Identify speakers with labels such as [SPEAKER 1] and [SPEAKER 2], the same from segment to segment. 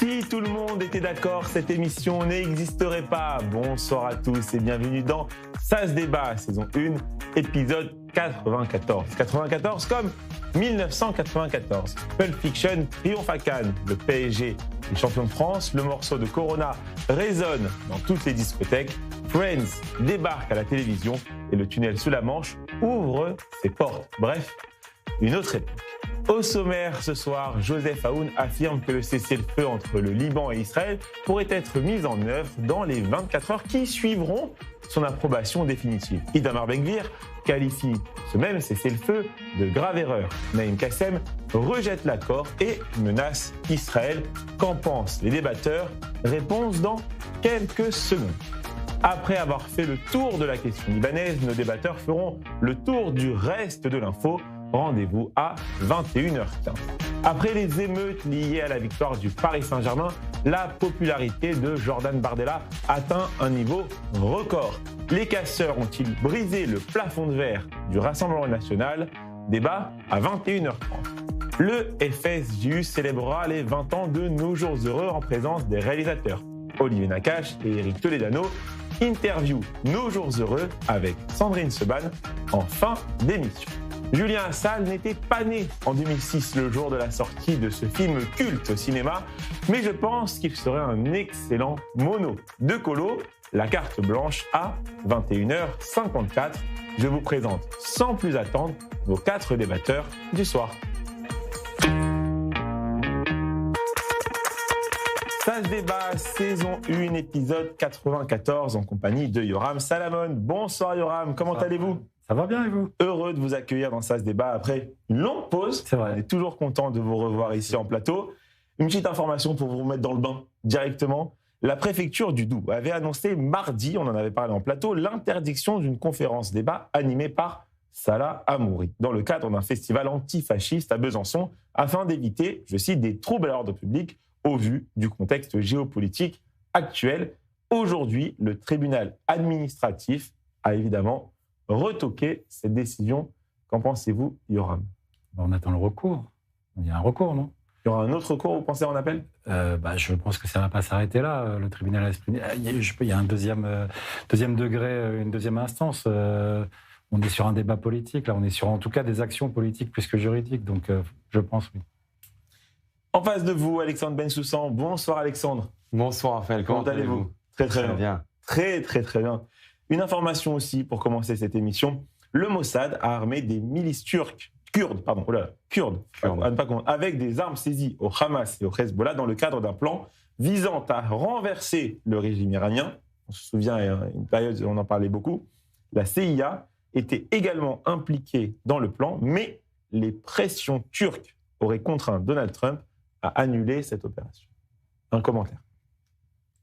[SPEAKER 1] Si tout le monde était d'accord, cette émission n'existerait pas. Bonsoir à tous et bienvenue dans Ça se débat, saison 1, épisode 94. 94 comme 1994. Pulp Fiction triomphe à Cannes, le PSG est champion de France, le morceau de Corona résonne dans toutes les discothèques, Friends débarque à la télévision et le tunnel sous la Manche ouvre ses portes. Bref, une autre époque. Au sommaire ce soir, Joseph Aoun affirme que le cessez-le-feu entre le Liban et Israël pourrait être mis en œuvre dans les 24 heures qui suivront son approbation définitive. Itamar Ben-Gvir qualifie ce même cessez-le-feu de grave erreur. Naïm Kassem rejette l'accord et menace Israël. Qu'en pensent les débatteurs? Réponse dans quelques secondes. Après avoir fait le tour de la question libanaise, nos débatteurs feront le tour du reste de l'info. Rendez-vous à 21h15. Après les émeutes liées à la victoire du Paris Saint-Germain, la popularité de Jordan Bardella atteint un niveau record. Les casseurs ont-ils brisé le plafond de verre du Rassemblement national? Débat à 21h30. Le FSJU célébrera les 20 ans de Nos Jours Heureux en présence des réalisateurs Olivier Nakache et Eric Toledano. Interview Nos Jours Heureux avec Sandrine Seban en fin d'émission. Julien Assal n'était pas né en 2006, le jour de la sortie de ce film culte au cinéma, mais je pense qu'il serait un excellent mono de colo. La carte blanche à 21h54. Je vous présente sans plus attendre vos 4 débatteurs du soir. Ça se débat, saison 1, épisode 94, en compagnie de Yoram Salamon. Bonsoir Yoram, comment allez-vous ?
[SPEAKER 2] Ça va bien et vous?
[SPEAKER 1] Heureux de vous accueillir dans Ça se débat après une longue pause.
[SPEAKER 2] C'est vrai.
[SPEAKER 1] On est toujours content de vous revoir ici en plateau. Une petite information pour vous mettre dans le bain directement. La préfecture du Doubs avait annoncé mardi, on en avait parlé en plateau, l'interdiction d'une conférence débat animée par Salah Hamouri dans le cadre d'un festival antifasciste à Besançon afin d'éviter, je cite, des troubles à l'ordre public au vu du contexte géopolitique actuel. Aujourd'hui, le tribunal administratif a évidemment retoquer cette décision. Qu'en pensez-vous, Yoram?
[SPEAKER 2] On attend le recours. Il y a un recours, non?
[SPEAKER 1] Il y aura un autre recours, vous pensez, en appel?
[SPEAKER 2] Je pense que ça ne va pas s'arrêter là. Le tribunal, il y a un deuxième degré, une deuxième instance. On est sur un débat politique, là. On est sur, en tout cas, des actions politiques plus que juridiques. Donc, je pense, oui.
[SPEAKER 1] En face de vous, Alexandre Bensoussan. Bonsoir, Alexandre.
[SPEAKER 3] Bonsoir, Raphaël. Comment allez-vous?
[SPEAKER 1] Très bien. Très bien. Une information aussi pour commencer cette émission. Le Mossad a armé des milices kurdes, avec des armes saisies au Hamas et au Hezbollah dans le cadre d'un plan visant à renverser le régime iranien. On se souvient, à une période où on en parlait beaucoup. La CIA était également impliquée dans le plan, mais les pressions turques auraient contraint Donald Trump à annuler cette opération. Un commentaire.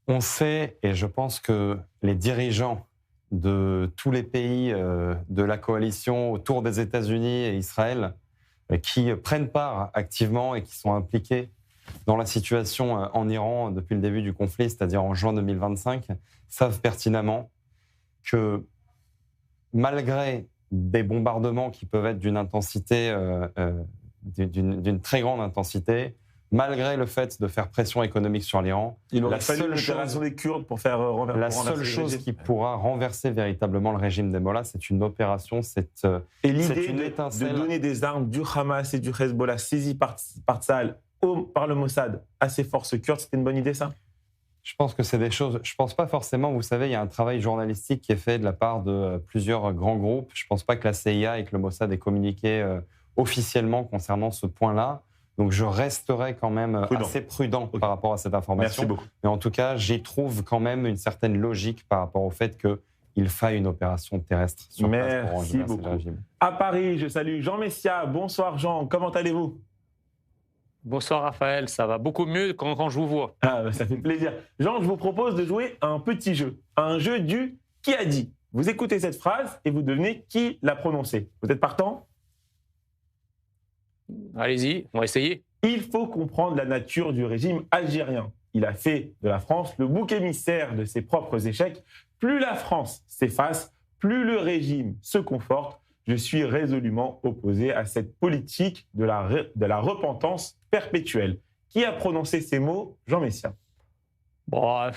[SPEAKER 3] On sait, et je pense que les dirigeants de tous les pays de la coalition autour des États-Unis et Israël qui prennent part activement et qui sont impliqués dans la situation en Iran depuis le début du conflit, c'est-à-dire en juin 2025, savent pertinemment que malgré des bombardements qui peuvent être d'une intensité, d'une très grande intensité, malgré le fait de faire pression économique sur l'Iran,
[SPEAKER 1] la seule opération des Kurdes pour faire renverser
[SPEAKER 3] la seule chose qui pourra renverser véritablement le régime des Mollahs, c'est une opération,
[SPEAKER 1] et l'idée de donner des armes du Hamas et du Hezbollah saisies par Tsahal par le Mossad à ces forces kurdes, c'était une bonne idée, ça?
[SPEAKER 3] Je pense que c'est des choses. Je pense pas forcément. Vous savez, il y a un travail journalistique qui est fait de la part de plusieurs grands groupes. Je pense pas que la CIA et que le Mossad aient communiqué officiellement concernant ce point-là. Donc, je resterai quand même assez prudent par rapport à cette information.
[SPEAKER 1] Merci beaucoup.
[SPEAKER 3] Mais en tout cas, j'y trouve quand même une certaine logique par rapport au fait qu'il faille une opération terrestre sur place pour renverser le régime.
[SPEAKER 1] À Paris, je salue Jean Messia. Bonsoir Jean, comment allez-vous?
[SPEAKER 4] Bonsoir Raphaël, ça va beaucoup mieux quand je vous vois.
[SPEAKER 1] Ça fait plaisir. Jean, je vous propose de jouer à un petit jeu. Un jeu du « qui a dit ». Vous écoutez cette phrase et vous devenez qui l'a prononcée. Vous êtes partant?
[SPEAKER 4] Allez-y, on va essayer.
[SPEAKER 1] Il faut comprendre la nature du régime algérien. Il a fait de la France le bouc émissaire de ses propres échecs. Plus la France s'efface, plus le régime se conforte. Je suis résolument opposé à cette politique de la repentance perpétuelle. Qui a prononcé ces mots? Jean Messia.
[SPEAKER 4] Bon,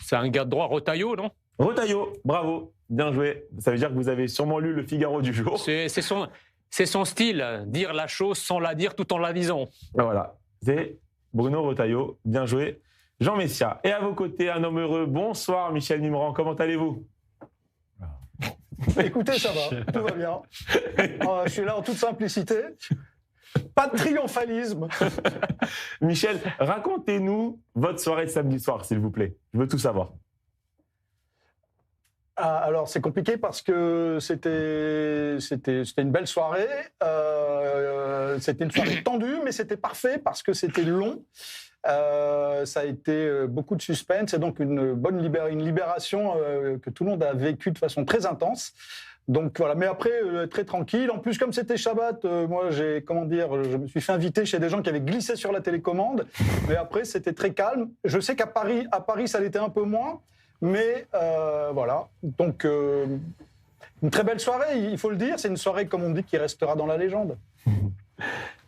[SPEAKER 4] c'est un gars de droit, Retailleau, non?
[SPEAKER 1] Retailleau, bravo, bien joué. Ça veut dire que vous avez sûrement lu le Figaro du jour.
[SPEAKER 4] C'est son style, dire la chose sans la dire tout en la disant.
[SPEAKER 1] Voilà, c'est Bruno Retailleau, bien joué. Jean Messia. Et à vos côtés, un homme heureux. Bonsoir Michel Nimran, comment allez-vous?
[SPEAKER 5] Écoutez, ça va, tout va bien. Je suis là en toute simplicité. Pas de triomphalisme.
[SPEAKER 1] Michel, racontez-nous votre soirée de samedi soir, s'il vous plaît. Je veux tout savoir.
[SPEAKER 5] Alors, c'est compliqué parce que c'était une belle soirée. C'était une soirée tendue, mais c'était parfait parce que c'était long. Ça a été beaucoup de suspense et donc une libération que tout le monde a vécue de façon très intense. Donc voilà, mais après très tranquille. En plus, comme c'était Shabbat, moi je me suis fait inviter chez des gens qui avaient glissé sur la télécommande. Mais après, c'était très calme. Je sais qu'à Paris, ça l'était un peu moins. Mais voilà, donc une très belle soirée, il faut le dire. C'est une soirée, comme on dit, qui restera dans la légende.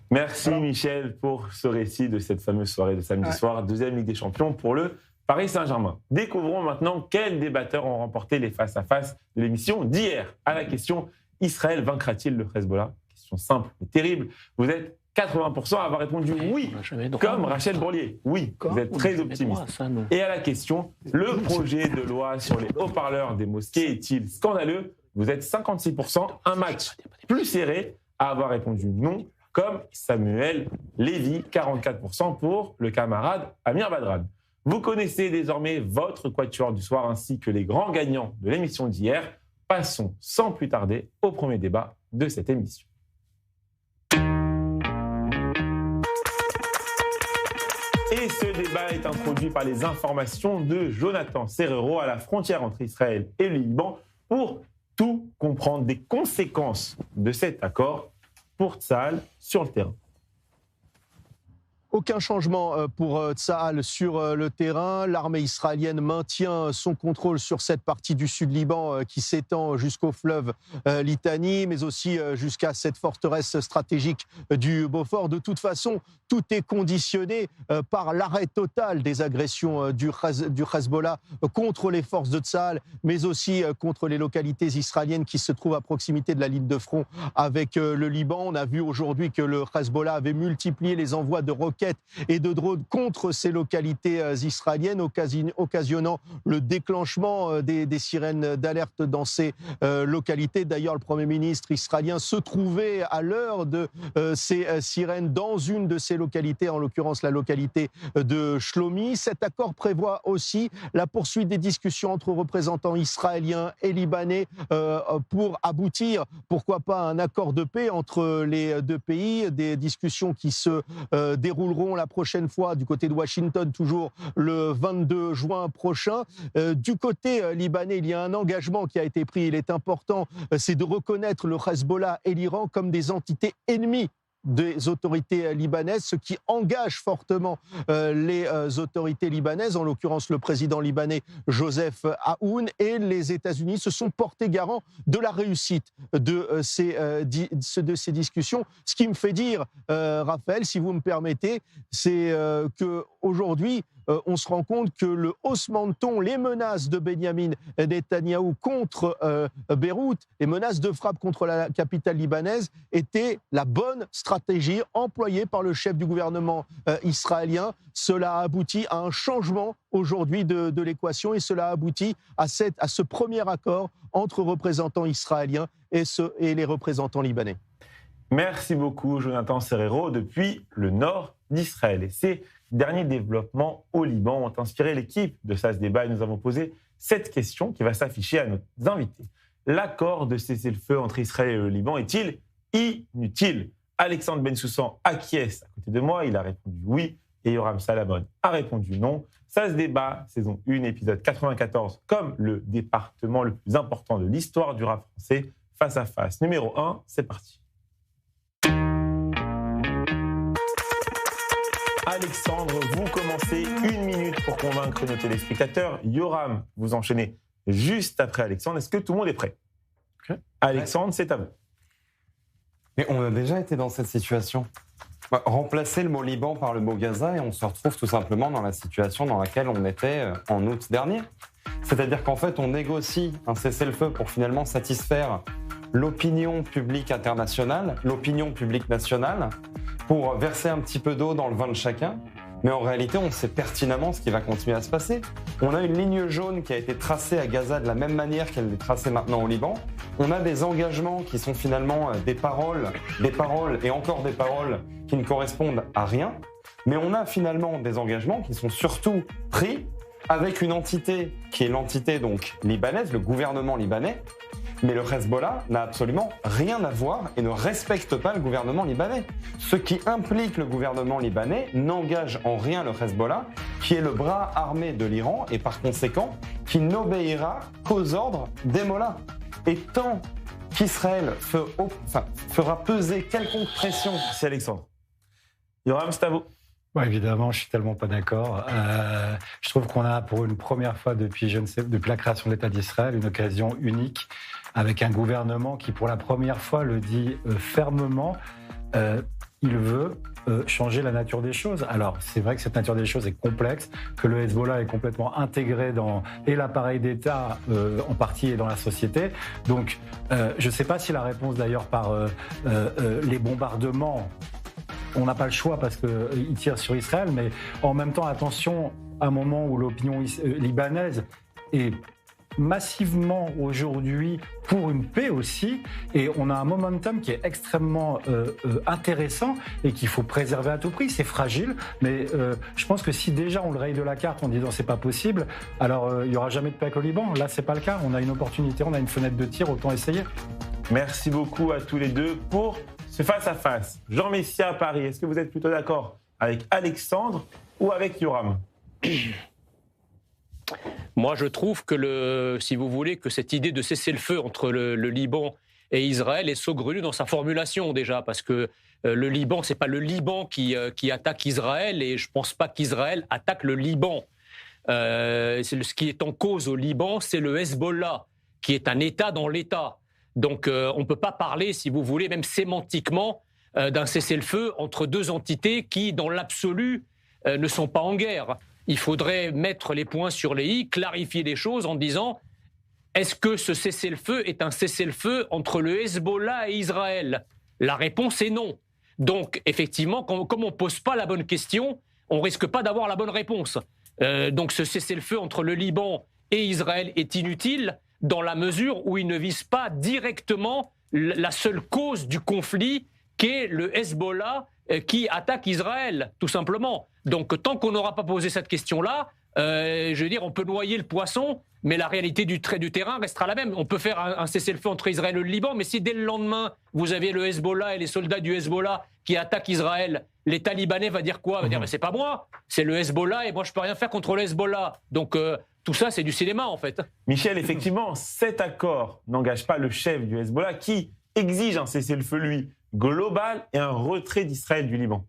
[SPEAKER 1] Merci
[SPEAKER 5] Alors,
[SPEAKER 1] Michel pour ce récit de cette fameuse soirée de samedi soir, deuxième Ligue des Champions pour le Paris Saint-Germain. Découvrons maintenant quels débatteurs ont remporté les face-à-face de l'émission d'hier. À la question « Israël vaincra-t-il le Hezbollah ?» Question simple mais terrible. Vous êtes 80% à avoir répondu oui, comme Rachel Bourlier. Oui, vous êtes très optimiste. Et à la question « Le projet de loi sur les haut-parleurs des mosquées est-il scandaleux ?» Vous êtes 56%, un match plus serré à avoir répondu non, comme Samuel Lévy, 44% pour le camarade Amir Badran. Vous connaissez désormais votre quatuor du soir ainsi que les grands gagnants de l'émission d'hier. Passons sans plus tarder au premier débat de cette émission. Et ce débat est introduit par les informations de Jonathan Serrero à la frontière entre Israël et le Liban pour tout comprendre des conséquences de cet accord pour Tsahal sur le terrain.
[SPEAKER 6] Aucun changement pour Tsahal sur le terrain. L'armée israélienne maintient son contrôle sur cette partie du sud Liban qui s'étend jusqu'au fleuve Litani, mais aussi jusqu'à cette forteresse stratégique du Beaufort. De toute façon, tout est conditionné par l'arrêt total des agressions du Hezbollah contre les forces de Tsahal, mais aussi contre les localités israéliennes qui se trouvent à proximité de la ligne de front avec le Liban. On a vu aujourd'hui que le Hezbollah avait multiplié les envois de roquettes et de drones contre ces localités israéliennes, occasionnant le déclenchement des sirènes d'alerte dans ces localités. D'ailleurs, le Premier ministre israélien se trouvait à l'heure de ces sirènes dans une de ces localités, en l'occurrence la localité de Shlomi. Cet accord prévoit aussi la poursuite des discussions entre représentants israéliens et libanais pour aboutir, pourquoi pas, à un accord de paix entre les deux pays, des discussions qui se dérouleront la prochaine fois du côté de Washington, toujours le 22 juin prochain. Du côté libanais, il y a un engagement qui a été pris, il est important, c'est de reconnaître le Hezbollah et l'Iran comme des entités ennemies des autorités libanaises, ce qui engage fortement les autorités libanaises, en l'occurrence le président libanais Joseph Aoun, et les États-Unis se sont portés garants de la réussite de ces discussions. Ce qui me fait dire, Raphaël, si vous me permettez, c'est qu'aujourd'hui, on se rend compte que le haussement de ton, les menaces de Benyamin Netanyahou contre Beyrouth, les menaces de frappe contre la capitale libanaise étaient la bonne stratégie employée par le chef du gouvernement israélien. Cela a abouti à un changement aujourd'hui de l'équation et cela a abouti à ce premier accord entre représentants israéliens et les représentants libanais.
[SPEAKER 1] Merci beaucoup, Jonathan Serrero, depuis le nord d'Israël. Et ces derniers développements au Liban ont inspiré l'équipe de SAS Débat et nous avons posé cette question qui va s'afficher à nos invités. L'accord de cessez-le-feu entre Israël et le Liban est-il inutile? Alexandre Bensoussan acquiesce à côté de moi, il a répondu oui, et Yoram Salamon a répondu non. SAS Débat, saison 1, épisode 94, comme le département le plus important de l'histoire du rap français, face à face. Numéro 1, c'est parti. Alexandre, vous commencez 1 minute pour convaincre nos téléspectateurs. Yoram, vous enchaînez juste après Alexandre. Est-ce que tout le monde est prêt?
[SPEAKER 2] Okay.
[SPEAKER 1] Alexandre, c'est à vous.
[SPEAKER 3] Mais on a déjà été dans cette situation. Remplacer le mot Liban par le mot Gaza et on se retrouve tout simplement dans la situation dans laquelle on était en août dernier. C'est-à-dire qu'en fait, on négocie un cessez-le-feu pour finalement satisfaire l'opinion publique internationale, l'opinion publique nationale, pour verser un petit peu d'eau dans le vin de chacun. Mais en réalité, on sait pertinemment ce qui va continuer à se passer. On a une ligne jaune qui a été tracée à Gaza de la même manière qu'elle est tracée maintenant au Liban. On a des engagements qui sont finalement des paroles et encore des paroles qui ne correspondent à rien. Mais on a finalement des engagements qui sont surtout pris avec une entité qui est l'entité donc libanaise, le gouvernement libanais. Mais le Hezbollah n'a absolument rien à voir et ne respecte pas le gouvernement libanais. Ce qui implique le gouvernement libanais n'engage en rien le Hezbollah, qui est le bras armé de l'Iran et par conséquent qui n'obéira qu'aux ordres des mollahs. Et tant qu'Israël fera peser quelconque pression...
[SPEAKER 1] Merci Alexandre. Yoram, c'est à vous.
[SPEAKER 2] Ouais, évidemment, je suis tellement pas d'accord. Je trouve qu'on a pour une première fois depuis la création de l'État d'Israël une occasion unique avec un gouvernement qui pour la première fois le dit fermement, il veut changer la nature des choses. Alors c'est vrai que cette nature des choses est complexe, que le Hezbollah est complètement intégré dans et l'appareil d'État en partie et dans la société. Donc je ne sais pas si la réponse d'ailleurs par les bombardements, on n'a pas le choix parce qu'ils tirent sur Israël, mais en même temps, attention, à un moment où l'opinion libanaise est massivement aujourd'hui pour une paix aussi, et on a un momentum qui est extrêmement intéressant et qu'il faut préserver à tout prix. C'est fragile, mais je pense que si déjà on le raye de la carte en disant c'est pas possible, alors il y aura jamais de paix avec le Liban. Là, c'est pas le cas. On a une opportunité, on a une fenêtre de tir, autant essayer.
[SPEAKER 1] Merci beaucoup à tous les deux pour ce face-à-face. Jean Messia à Paris, est-ce que vous êtes plutôt d'accord avec Alexandre ou avec Yoram ?
[SPEAKER 4] Moi, je trouve que, si vous voulez, que cette idée de cessez-le-feu entre le Liban et Israël est saugrenue dans sa formulation déjà, parce que le Liban, c'est pas le Liban qui attaque Israël, et je pense pas qu'Israël attaque le Liban. Ce qui est en cause au Liban, c'est le Hezbollah, qui est un État dans l'État. Donc, on ne peut pas parler, si vous voulez, même sémantiquement, d'un cessez-le-feu entre deux entités qui, dans l'absolu, ne sont pas en guerre. Il faudrait mettre les points sur les i, clarifier les choses en disant est-ce que ce cessez-le-feu est un cessez-le-feu entre le Hezbollah et Israël ? La réponse est non. Donc, effectivement, comme on ne pose pas la bonne question, on ne risque pas d'avoir la bonne réponse. Donc, ce cessez-le-feu entre le Liban et Israël est inutile dans la mesure où il ne vise pas directement la seule cause du conflit qu'est le Hezbollah qui attaque Israël, tout simplement. Donc, tant qu'on n'aura pas posé cette question-là, je veux dire, on peut noyer le poisson, mais la réalité du terrain restera la même. On peut faire un cessez-le-feu entre Israël et le Liban, mais si dès le lendemain, vous avez le Hezbollah et les soldats du Hezbollah qui attaquent Israël, l'État libanais va dire quoi ? Va dire, mais c'est pas moi, c'est le Hezbollah et moi je peux rien faire contre le Hezbollah. Donc, tout ça, c'est du cinéma, en fait.
[SPEAKER 1] Michel, effectivement, cet accord n'engage pas le chef du Hezbollah qui exige un cessez-le-feu, lui, global et un retrait d'Israël du Liban.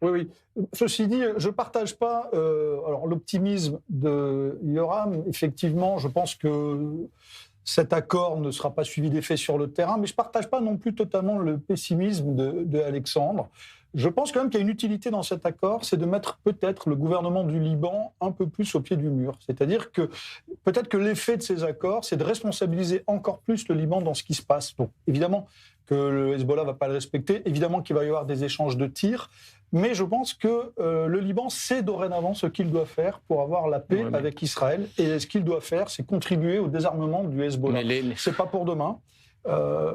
[SPEAKER 5] Oui. Ceci dit, je ne partage pas l'optimisme de Yoram. Effectivement, je pense que cet accord ne sera pas suivi d'effet sur le terrain, mais je ne partage pas non plus totalement le pessimisme de Alexandre. Je pense quand même qu'il y a une utilité dans cet accord, c'est de mettre peut-être le gouvernement du Liban un peu plus au pied du mur. C'est-à-dire que peut-être que l'effet de ces accords, c'est de responsabiliser encore plus le Liban dans ce qui se passe. Donc évidemment que le Hezbollah ne va pas le respecter, évidemment qu'il va y avoir des échanges de tirs, mais je pense que le Liban sait dorénavant ce qu'il doit faire pour avoir la paix avec Israël. Et ce qu'il doit faire, c'est contribuer au désarmement du Hezbollah. Ce n'est pas pour demain.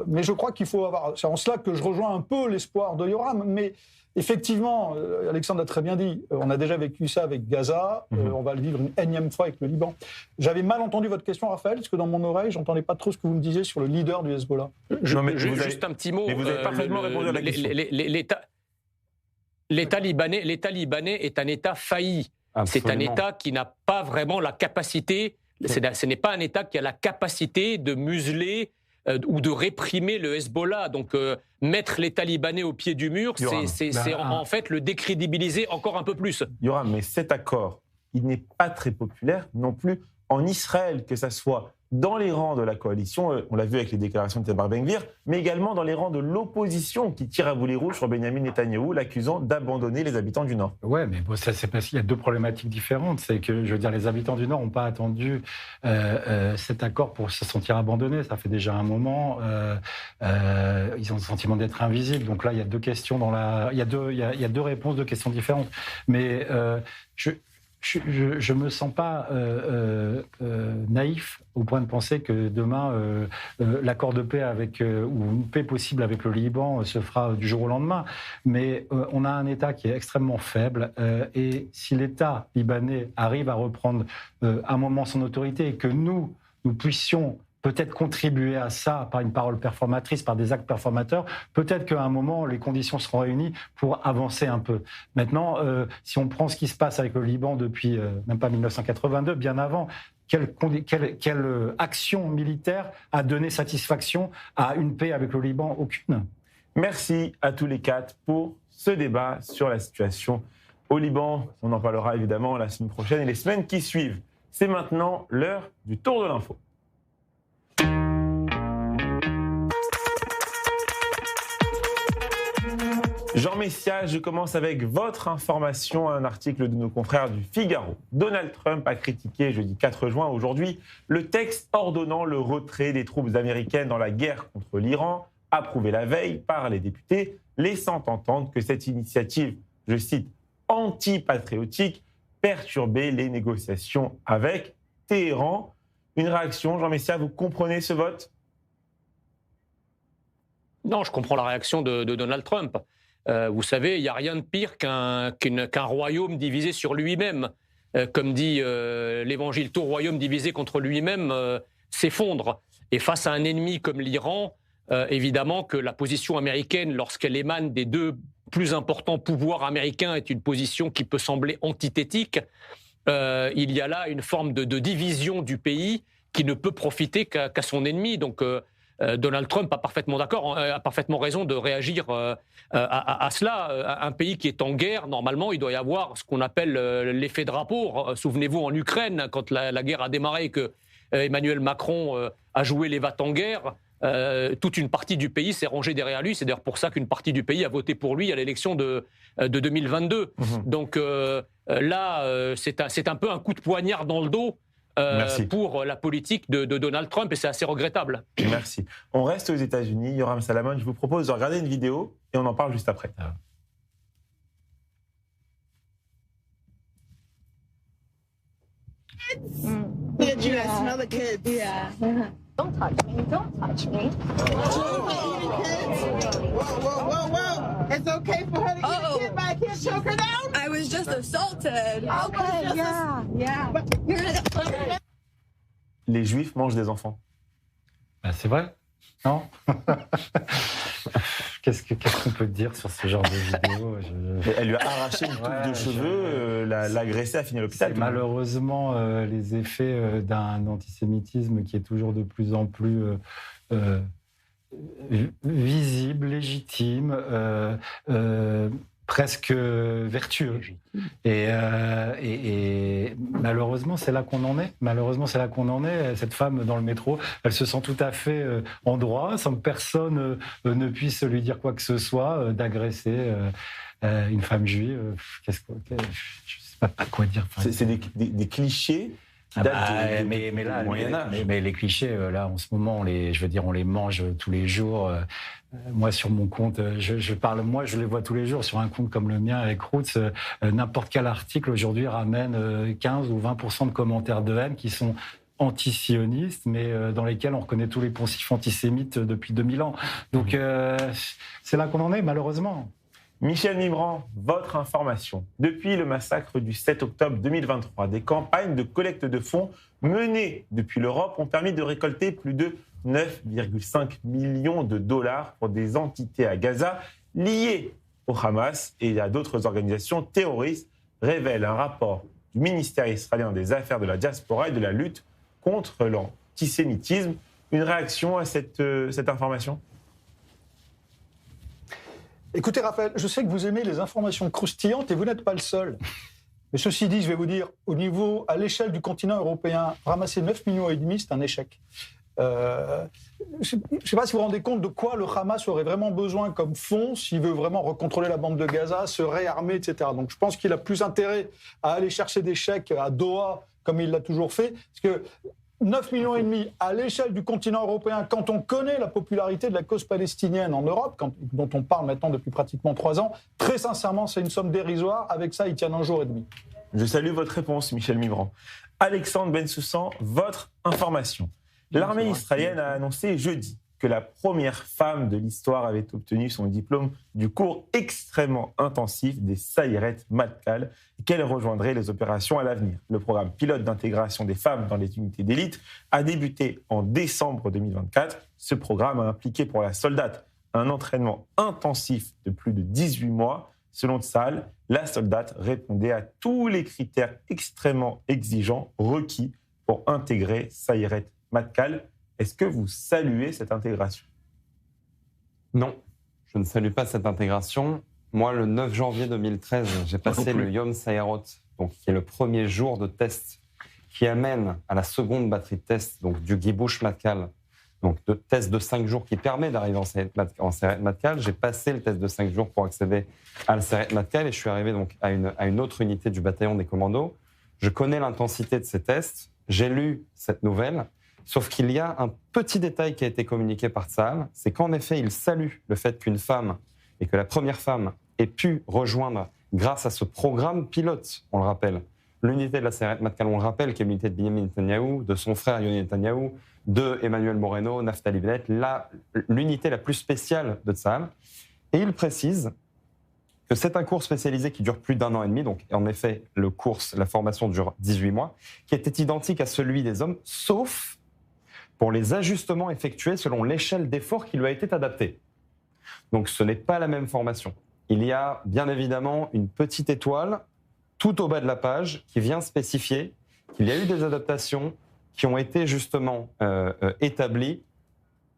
[SPEAKER 5] Mais je crois qu'il faut avoir... C'est en cela que je rejoins un peu l'espoir de Yoram. Mais effectivement, Alexandre a très bien dit, on a déjà vécu ça avec Gaza, on va le vivre une énième fois avec le Liban. J'avais mal entendu votre question, Raphaël, parce que dans mon oreille, j'entendais pas trop ce que vous me disiez sur le leader du Hezbollah.
[SPEAKER 4] Juste un petit mot.
[SPEAKER 1] Mais vous avez parfaitement répondu à la question.
[SPEAKER 4] L'État libanais est un État failli. Absolument. C'est un État qui n'a pas vraiment la capacité, ce n'est pas un État qui a la capacité de museler ou de réprimer le Hezbollah. Donc, mettre l'État libanais au pied du mur, c'est en fait le décrédibiliser encore un peu plus.
[SPEAKER 1] Yoram, mais cet accord, il n'est pas très populaire non plus en Israël, que ça soit dans les rangs de la coalition, on l'a vu avec les déclarations de Itamar Ben-Gvir, mais également dans les rangs de l'opposition qui tire à boulet rouge sur Benyamin Netanyahou, l'accusant d'abandonner les habitants du Nord.
[SPEAKER 2] Ouais, mais bon, ça c'est parce qu'il y a deux problématiques différentes. C'est que, je veux dire, les habitants du Nord n'ont pas attendu cet accord pour se sentir abandonnés. Ça fait déjà un moment. Ils ont le sentiment d'être invisibles. Donc là, il y a deux questions il y a deux réponses, deux questions différentes. Mais je me sens pas naïf au point de penser que demain l'accord de paix ou une paix possible avec le Liban se fera du jour au lendemain. Mais on a un État qui est extrêmement faible et si l'État libanais arrive à reprendre un moment son autorité et que nous puissions peut-être contribuer à ça par une parole performatrice, par des actes performateurs, peut-être qu'à un moment, les conditions seront réunies pour avancer un peu. Maintenant, si on prend ce qui se passe avec le Liban depuis, même pas 1982, bien avant, quelle action militaire a donné satisfaction à une paix avec le Liban? Aucune.
[SPEAKER 1] Merci à tous les quatre pour ce débat sur la situation au Liban. On en parlera évidemment la semaine prochaine et les semaines qui suivent. C'est maintenant l'heure du tour de l'info. Jean Messia, je commence avec votre information, un article de nos confrères du Figaro. Donald Trump a critiqué jeudi 4 juin, aujourd'hui, le texte ordonnant le retrait des troupes américaines dans la guerre contre l'Iran, approuvé la veille par les députés, laissant entendre que cette initiative, je cite, anti-patriotique, perturbait les négociations avec Téhéran. Une réaction, Jean Messia, vous comprenez ce vote?
[SPEAKER 4] Non, je comprends la réaction de Donald Trump. Vous savez, il n'y a rien de pire qu'un royaume divisé sur lui-même. Comme dit l'Évangile, tout royaume divisé contre lui-même s'effondre. Et face à un ennemi comme l'Iran, évidemment que la position américaine, lorsqu'elle émane des deux plus importants pouvoirs américains, est une position qui peut sembler antithétique. Il y a là une forme de division du pays qui ne peut profiter qu'à son ennemi. Donc, Donald Trump a parfaitement raison de réagir à cela. Un pays qui est en guerre, normalement, il doit y avoir ce qu'on appelle l'effet drapeau. Souvenez-vous, en Ukraine, quand la guerre a démarré, que Emmanuel Macron a joué les va-t-en-guerre, toute une partie du pays s'est rangée derrière lui. C'est d'ailleurs pour ça qu'une partie du pays a voté pour lui à l'élection de 2022. Donc là, c'est un peu un coup de poignard dans le dos pour la politique de Donald Trump, et c'est assez regrettable.
[SPEAKER 1] Merci. On reste aux États-Unis. Yoram Salamon, je vous propose de regarder une vidéo et on en parle juste après.
[SPEAKER 7] Did you smell the kids?
[SPEAKER 8] Yeah. Don't touch me. Don't touch me.
[SPEAKER 7] Whoa. It's okay for her to eat a kid, but I can't choke her down?
[SPEAKER 8] I was just assaulted.
[SPEAKER 7] Okay,
[SPEAKER 8] Yeah.
[SPEAKER 1] Les Juifs mangent des enfants.
[SPEAKER 2] Ben, c'est vrai, non? Qu'est-ce qu'on peut dire sur ce genre de vidéo?
[SPEAKER 1] Elle lui a arraché une coupe de cheveux, l'a agressé, a fini à l'hôpital.
[SPEAKER 2] C'est malheureusement les effets d'un antisémitisme qui est toujours de plus en plus visible, légitime, presque vertueux. Et malheureusement, c'est là qu'on en est. Cette femme dans le métro, elle se sent tout à fait en droit, sans que personne ne puisse lui dire quoi que ce soit, d'agresser une femme juive. Je ne sais pas quoi dire. Enfin,
[SPEAKER 1] c'est des clichés qui datent
[SPEAKER 2] mais là,
[SPEAKER 1] du Moyen-Âge.
[SPEAKER 2] Mais les clichés, là, en ce moment, on les mange tous les jours. Moi, sur mon compte, je les vois tous les jours sur un compte comme le mien avec Roots. N'importe quel article aujourd'hui ramène 15 ou 20% de commentaires de haine qui sont anti-sionistes, mais dans lesquels on reconnaît tous les poncifs antisémites depuis 2000 ans. Donc, c'est là qu'on en est, malheureusement.
[SPEAKER 1] Michel Nibran, votre information. Depuis le massacre du 7 octobre 2023, des campagnes de collecte de fonds menées depuis l'Europe ont permis de récolter plus de 9,5 millions de dollars pour des entités à Gaza liées au Hamas et à d'autres organisations terroristes, révèle un rapport du ministère israélien des Affaires de la diaspora et de la lutte contre l'antisémitisme. Une réaction à cette information ?
[SPEAKER 5] Écoutez, Raphaël, je sais que vous aimez les informations croustillantes et vous n'êtes pas le seul. Mais ceci dit, je vais vous dire, à l'échelle du continent européen, ramasser 9,5 millions, c'est un échec. Je ne sais pas si vous vous rendez compte de quoi le Hamas aurait vraiment besoin comme fonds s'il veut vraiment recontrôler la bande de Gaza, se réarmer, etc. Donc je pense qu'il a plus intérêt à aller chercher des chèques à Doha, comme il l'a toujours fait, parce que 9,5 millions à l'échelle du continent européen, quand on connaît la popularité de la cause palestinienne en Europe, dont on parle maintenant depuis pratiquement 3 ans, très sincèrement, c'est une somme dérisoire. Avec ça, ils tiennent 1 jour et demi.
[SPEAKER 1] Je salue votre réponse, Michel Mivran. Alexandre Bensoussan, votre information. L'armée israélienne a annoncé jeudi que la première femme de l'histoire avait obtenu son diplôme du cours extrêmement intensif des Sayeret Matkal et qu'elle rejoindrait les opérations à l'avenir. Le programme pilote d'intégration des femmes dans les unités d'élite a débuté en décembre 2024. Ce programme a impliqué pour la soldate un entraînement intensif de plus de 18 mois. Selon Tsahal, la soldate répondait à tous les critères extrêmement exigeants requis pour intégrer Sayeret Matkal. Est-ce que vous saluez cette intégration?
[SPEAKER 3] Non, je ne salue pas cette intégration. Moi, le 9 janvier 2013, j'ai passé le Yom Sayerot, donc qui est le premier jour de test qui amène à la seconde batterie de test, donc du Gibush Matkal, donc de test de 5 jours qui permet d'arriver en Sayeret Matkal. J'ai passé le test de 5 jours pour accéder à la Sayeret Matkal et je suis arrivé donc à une autre unité du bataillon des commandos. Je connais l'intensité de ces tests, j'ai lu cette nouvelle. Sauf qu'il y a un petit détail qui a été communiqué par Tsahal, c'est qu'en effet, il salue le fait qu'une femme, et que la première femme, ait pu rejoindre, grâce à ce programme pilote, on le rappelle, l'unité de la Sayeret Matkal, on le rappelle, qui est l'unité de Benjamin Netanyahou, de son frère Yoni Netanyahou, de Emmanuel Moreno, Naftali Bennett, l'unité la plus spéciale de Tsahal. Et il précise que c'est un cours spécialisé qui dure plus d'1 an et demi, donc en effet, la formation dure 18 mois, qui était identique à celui des hommes, sauf pour les ajustements effectués selon l'échelle d'effort qui lui a été adaptée. Donc ce n'est pas la même formation. Il y a bien évidemment une petite étoile tout au bas de la page qui vient spécifier qu'il y a eu des adaptations qui ont été justement établies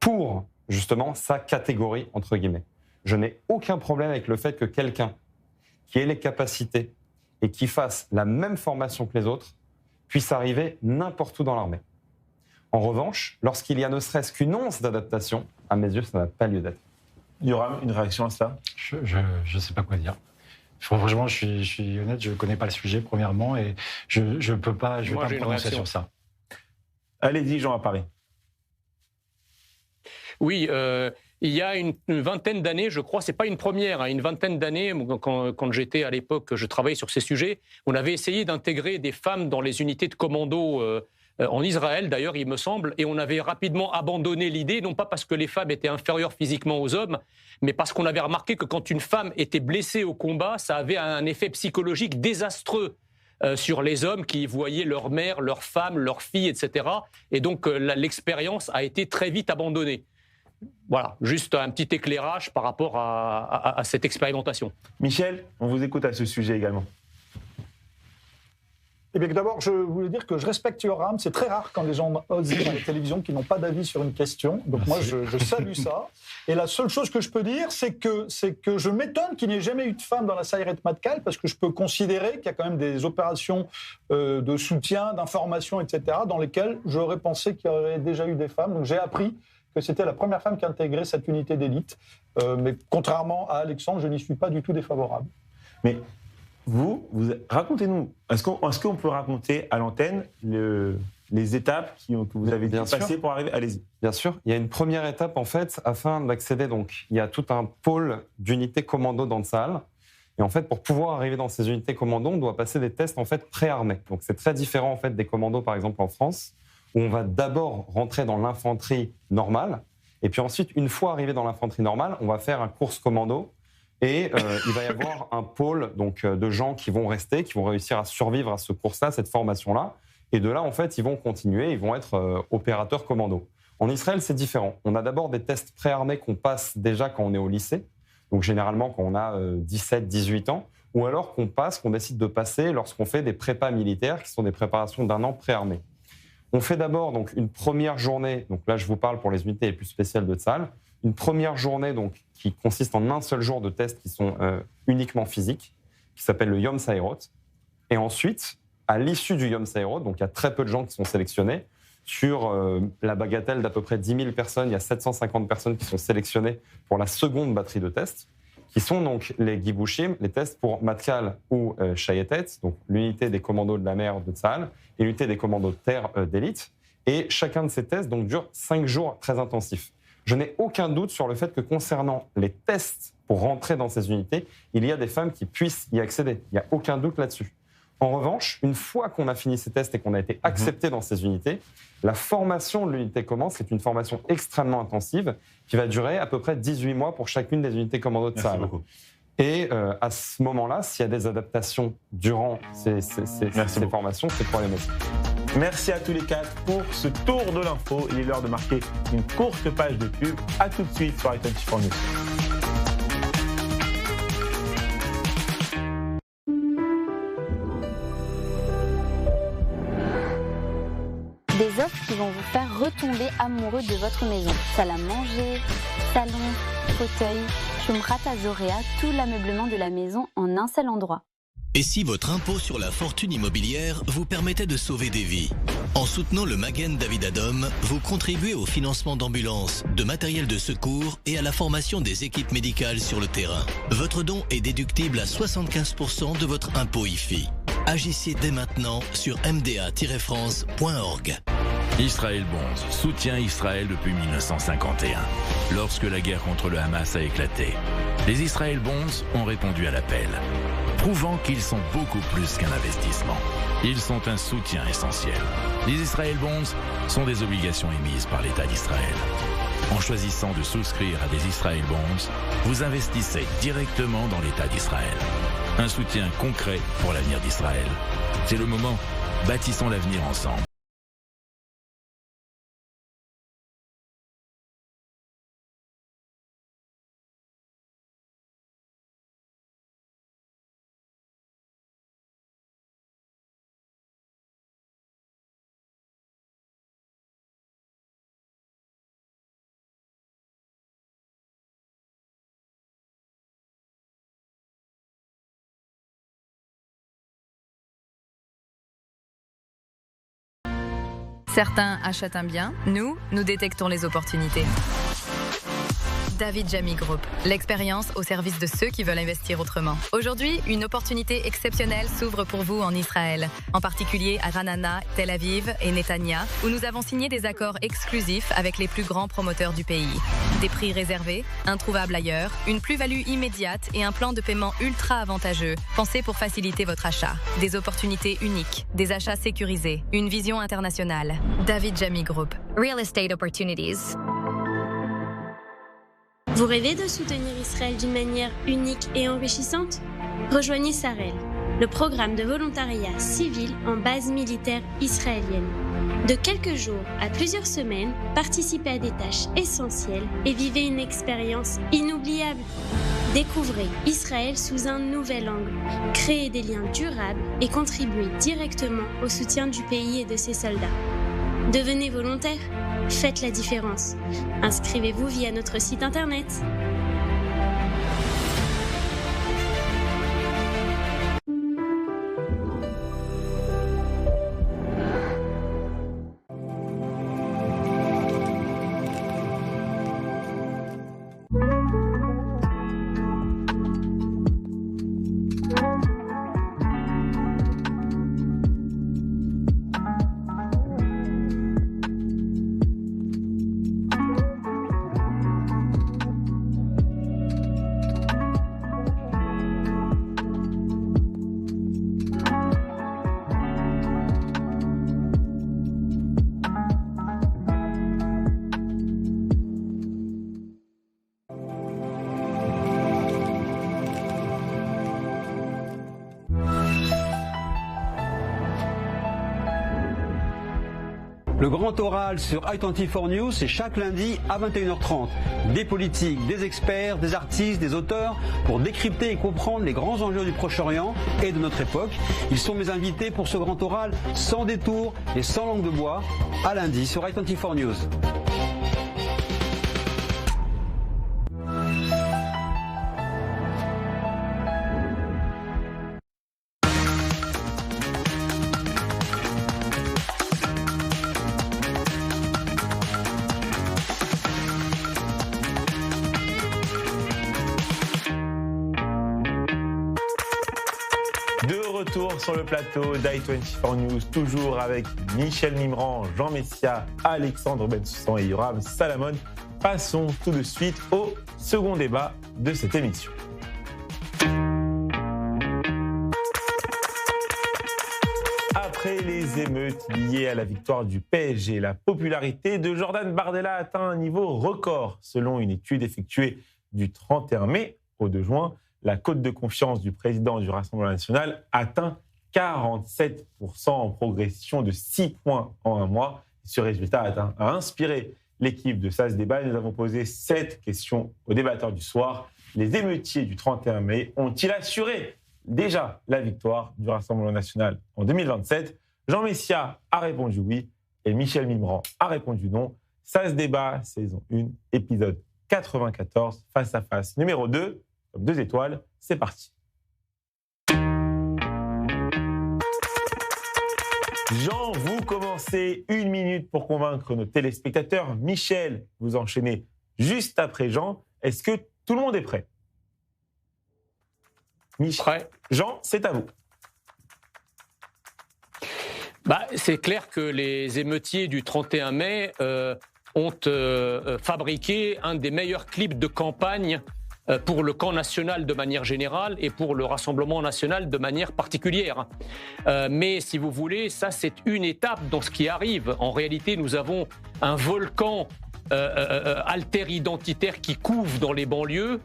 [SPEAKER 3] pour justement sa catégorie, entre guillemets. Je n'ai aucun problème avec le fait que quelqu'un qui ait les capacités et qui fasse la même formation que les autres puisse arriver n'importe où dans l'armée. En revanche, lorsqu'il y a ne serait-ce qu'une once d'adaptation, à mes yeux, ça n'a pas lieu d'être.
[SPEAKER 1] Yoram, une réaction à ça?
[SPEAKER 2] Je ne sais pas quoi dire. Franchement, je suis honnête, je ne connais pas le sujet, premièrement, et je ne peux pas, je vais pas me prononcer sur ça.
[SPEAKER 1] Allez-y, Jean, à Paris.
[SPEAKER 4] Oui, il y a une vingtaine d'années, je crois, c'est pas une première, une vingtaine d'années, quand j'étais à l'époque, je travaillais sur ces sujets, on avait essayé d'intégrer des femmes dans les unités de commando en Israël, d'ailleurs, il me semble, et on avait rapidement abandonné l'idée, non pas parce que les femmes étaient inférieures physiquement aux hommes, mais parce qu'on avait remarqué que quand une femme était blessée au combat, ça avait un effet psychologique désastreux sur les hommes qui voyaient leur mère, leur femme, leur fille, etc. Et donc l'expérience a été très vite abandonnée. Voilà, juste un petit éclairage par rapport à cette expérimentation.
[SPEAKER 1] Michel, on vous écoute à ce sujet également.
[SPEAKER 5] Eh bien, d'abord, je voulais dire que je respecte Yoram. C'est très rare quand les gens osent dire à la télévision qu'ils n'ont pas d'avis sur une question. Donc moi, je salue ça. Et la seule chose que je peux dire, c'est que je m'étonne qu'il n'y ait jamais eu de femme dans la Sayeret Matkal, parce que je peux considérer qu'il y a quand même des opérations de soutien, d'information, etc., dans lesquelles j'aurais pensé qu'il y aurait déjà eu des femmes. Donc j'ai appris que c'était la première femme qui intégrait cette unité d'élite. Mais contrairement à Alexandre, je n'y suis pas du tout défavorable.
[SPEAKER 1] Mais vous racontez-nous, est-ce qu'on peut raconter à l'antenne les étapes que vous avez dû passer pour arriver? Allez-y.
[SPEAKER 3] Bien sûr. Il y a une première étape, en fait, afin d'accéder. Donc, il y a tout un pôle d'unités commando dans Tsahal. Et en fait, pour pouvoir arriver dans ces unités commando, on doit passer des tests en fait pré-armés. Donc, c'est très différent en fait des commandos, par exemple en France, où on va d'abord rentrer dans l'infanterie normale. Et puis ensuite, une fois arrivé dans l'infanterie normale, on va faire un course commando. Et il va y avoir un pôle donc, de gens qui vont rester, qui vont réussir à survivre à ce course-là, cette formation-là. Et de là, en fait, ils vont continuer, ils vont être opérateurs commando. En Israël, c'est différent. On a d'abord des tests pré-armés qu'on passe déjà quand on est au lycée, donc généralement quand on a 17, 18 ans, ou alors qu'on décide de passer lorsqu'on fait des prépas militaires, qui sont des préparations d'1 an pré-armés. On fait d'abord donc, une première journée, donc là je vous parle pour les unités les plus spéciales de Tsahal, une première journée donc, qui consiste en un seul jour de tests qui sont uniquement physiques, qui s'appelle le Yom Sayerot. Et ensuite, à l'issue du Yom Sa'erot, donc il y a très peu de gens qui sont sélectionnés. Sur la bagatelle d'à peu près 10 000 personnes, il y a 750 personnes qui sont sélectionnées pour la seconde batterie de tests, qui sont donc les Gibushim, les tests pour Matkal ou Shayetet, donc l'unité des commandos de la mer de Tsahal et l'unité des commandos de terre d'élite. Et chacun de ces tests donc, dure 5 jours très intensifs. Je n'ai aucun doute sur le fait que concernant les tests pour rentrer dans ces unités, il y a des femmes qui puissent y accéder. Il n'y a aucun doute là-dessus. En revanche, une fois qu'on a fini ces tests et qu'on a été accepté dans ces unités, la formation de l'unité commence. C'est une formation extrêmement intensive qui va durer à peu près 18 mois pour chacune des unités commando de Tsahal. Et à ce moment-là, s'il y a des adaptations durant ces formations, c'est problématique.
[SPEAKER 1] Merci à tous les quatre pour ce tour de l'info. Il est l'heure de marquer une courte page de pub. A tout de suite sur i24 News.
[SPEAKER 9] Des offres qui vont vous faire retomber amoureux de votre maison. Salle à manger, salon, fauteuil, Shumrat Azorea, tout l'ameublement de la maison en un seul endroit.
[SPEAKER 10] Et si votre impôt sur la fortune immobilière vous permettait de sauver des vies? En soutenant le Magen David Adom, vous contribuez au financement d'ambulances, de matériel de secours et à la formation des équipes médicales sur le terrain. Votre don est déductible à 75% de votre impôt IFI. Agissez dès maintenant sur mda-france.org.
[SPEAKER 11] Israël Bonds soutient Israël depuis 1951, lorsque la guerre contre le Hamas a éclaté. Les Israël Bonds ont répondu à l'appel, prouvant qu'ils sont beaucoup plus qu'un investissement. Ils sont un soutien essentiel. Les Israël Bonds sont des obligations émises par l'État d'Israël. En choisissant de souscrire à des Israël Bonds, vous investissez directement dans l'État d'Israël. Un soutien concret pour l'avenir d'Israël. C'est le moment. Bâtissons l'avenir ensemble.
[SPEAKER 12] Certains achètent un bien, nous détectons les opportunités. David Jamy Group, l'expérience au service de ceux qui veulent investir autrement. Aujourd'hui, une opportunité exceptionnelle s'ouvre pour vous en Israël, en particulier à Ranana, Tel Aviv et Netanya, où nous avons signé des accords exclusifs avec les plus grands promoteurs du pays. Des prix réservés, introuvables ailleurs, une plus-value immédiate et un plan de paiement ultra avantageux, pensé pour faciliter votre achat. Des opportunités uniques, des achats sécurisés, une vision internationale. David Jamy Group.
[SPEAKER 13] Real Estate Opportunities. Vous rêvez de soutenir Israël d'une manière unique et enrichissante? Rejoignez Sarel, le programme de volontariat civil en base militaire israélienne. De quelques jours à plusieurs semaines, participez à des tâches essentielles et vivez une expérience inoubliable. Découvrez Israël sous un nouvel angle, créez des liens durables et contribuez directement au soutien du pays et de ses soldats. Devenez volontaire, faites la différence. Inscrivez-vous via notre site internet.
[SPEAKER 14] Le grand oral sur i24 News, c'est chaque lundi à 21h30. Des politiques, des experts, des artistes, des auteurs pour décrypter et comprendre les grands enjeux du Proche-Orient et de notre époque. Ils sont mes invités pour ce grand oral sans détour et sans langue de bois, à lundi sur i24 News.
[SPEAKER 1] De retour sur le plateau d'i24 News, toujours avec Michel Mimran, Jean Messia, Alexandre Bensoussan et Yoram Salamon. Passons tout de suite au second débat de cette émission. Après les émeutes liées à la victoire du PSG, la popularité de Jordan Bardella atteint un niveau record. Selon une étude effectuée du 31 mai au 2 juin, la cote de confiance du président du Rassemblement national atteint 47% en progression de 6 points en un mois. Ce résultat a inspiré l'équipe de SAS Débat. Nous avons posé 7 questions aux débatteurs du soir. Les émeutiers du 31 mai ont-ils assuré déjà la victoire du Rassemblement national en 2027? Jean Messia a répondu oui et Michel Mimran a répondu non. SAS Débat, saison 1, épisode 94, face à face numéro 2, comme 2 étoiles, c'est parti. Jean, vous commencez 1 minute pour convaincre nos téléspectateurs. Michel, vous enchaînez juste après Jean. Est-ce que tout le monde est prêt?
[SPEAKER 4] Prêt.
[SPEAKER 1] Jean, c'est à vous.
[SPEAKER 4] C'est clair que les émeutiers du 31 mai ont fabriqué un des meilleurs clips de campagne pour le camp national de manière générale et pour le Rassemblement national de manière particulière. Mais si vous voulez, ça c'est une étape dans ce qui arrive. En réalité, nous avons un volcan alter-identitaire qui couve dans les banlieues.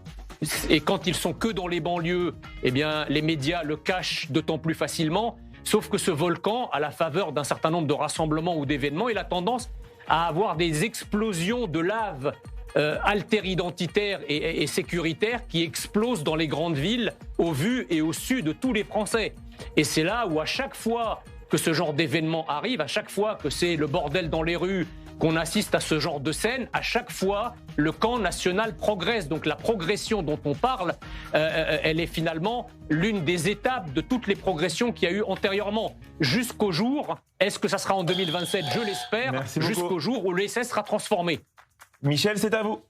[SPEAKER 4] Et quand ils sont que dans les banlieues, eh bien, les médias le cachent d'autant plus facilement. Sauf que ce volcan, à la faveur d'un certain nombre de rassemblements ou d'événements, il a tendance à avoir des explosions de lave alter-identitaires et sécuritaires qui explosent dans les grandes villes au vu et au su de tous les Français. Et c'est là où à chaque fois que ce genre d'événement arrive, à chaque fois que c'est le bordel dans les rues, qu'on assiste à ce genre de scène, à chaque fois, le camp national progresse. Donc la progression dont on parle, elle est finalement l'une des étapes de toutes les progressions qu'il y a eu antérieurement. Jusqu'au jour, est-ce que ça sera en 2027? Je l'espère, jusqu'au jour où l'essai sera transformé.
[SPEAKER 1] Michel, c'est à vous.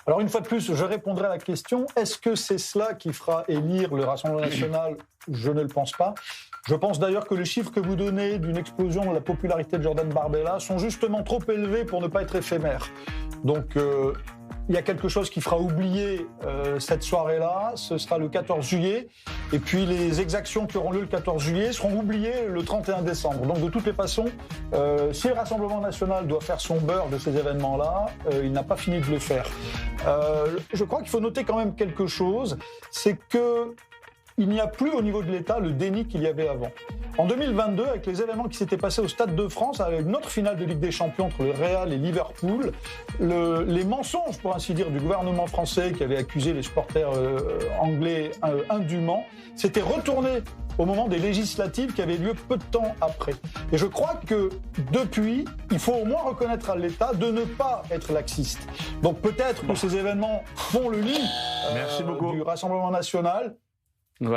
[SPEAKER 5] Alors une fois de plus, je répondrai à la question, est-ce que c'est cela qui fera élire le Rassemblement national? Je ne le pense pas. Je pense d'ailleurs que les chiffres que vous donnez d'une explosion de la popularité de Jordan Bardella sont justement trop élevés pour ne pas être éphémères. Donc il y a quelque chose qui fera oublier cette soirée-là, ce sera le 14 juillet, et puis les exactions qui auront lieu le 14 juillet seront oubliées le 31 décembre. Donc de toutes les façons, si le Rassemblement national doit faire son beurre de ces événements-là, il n'a pas fini de le faire. Je crois qu'il faut noter quand même quelque chose, c'est que il n'y a plus au niveau de l'État le déni qu'il y avait avant. En 2022, avec les événements qui s'étaient passés au Stade de France, avec une autre finale de Ligue des Champions entre le Real et Liverpool, les mensonges, pour ainsi dire, du gouvernement français qui avait accusé les supporters anglais indûment, s'étaient retournés au moment des législatives qui avaient lieu peu de temps après. Et je crois que depuis, il faut au moins reconnaître à l'État de ne pas être laxiste. Donc peut-être que ces événements font le lit du Rassemblement national.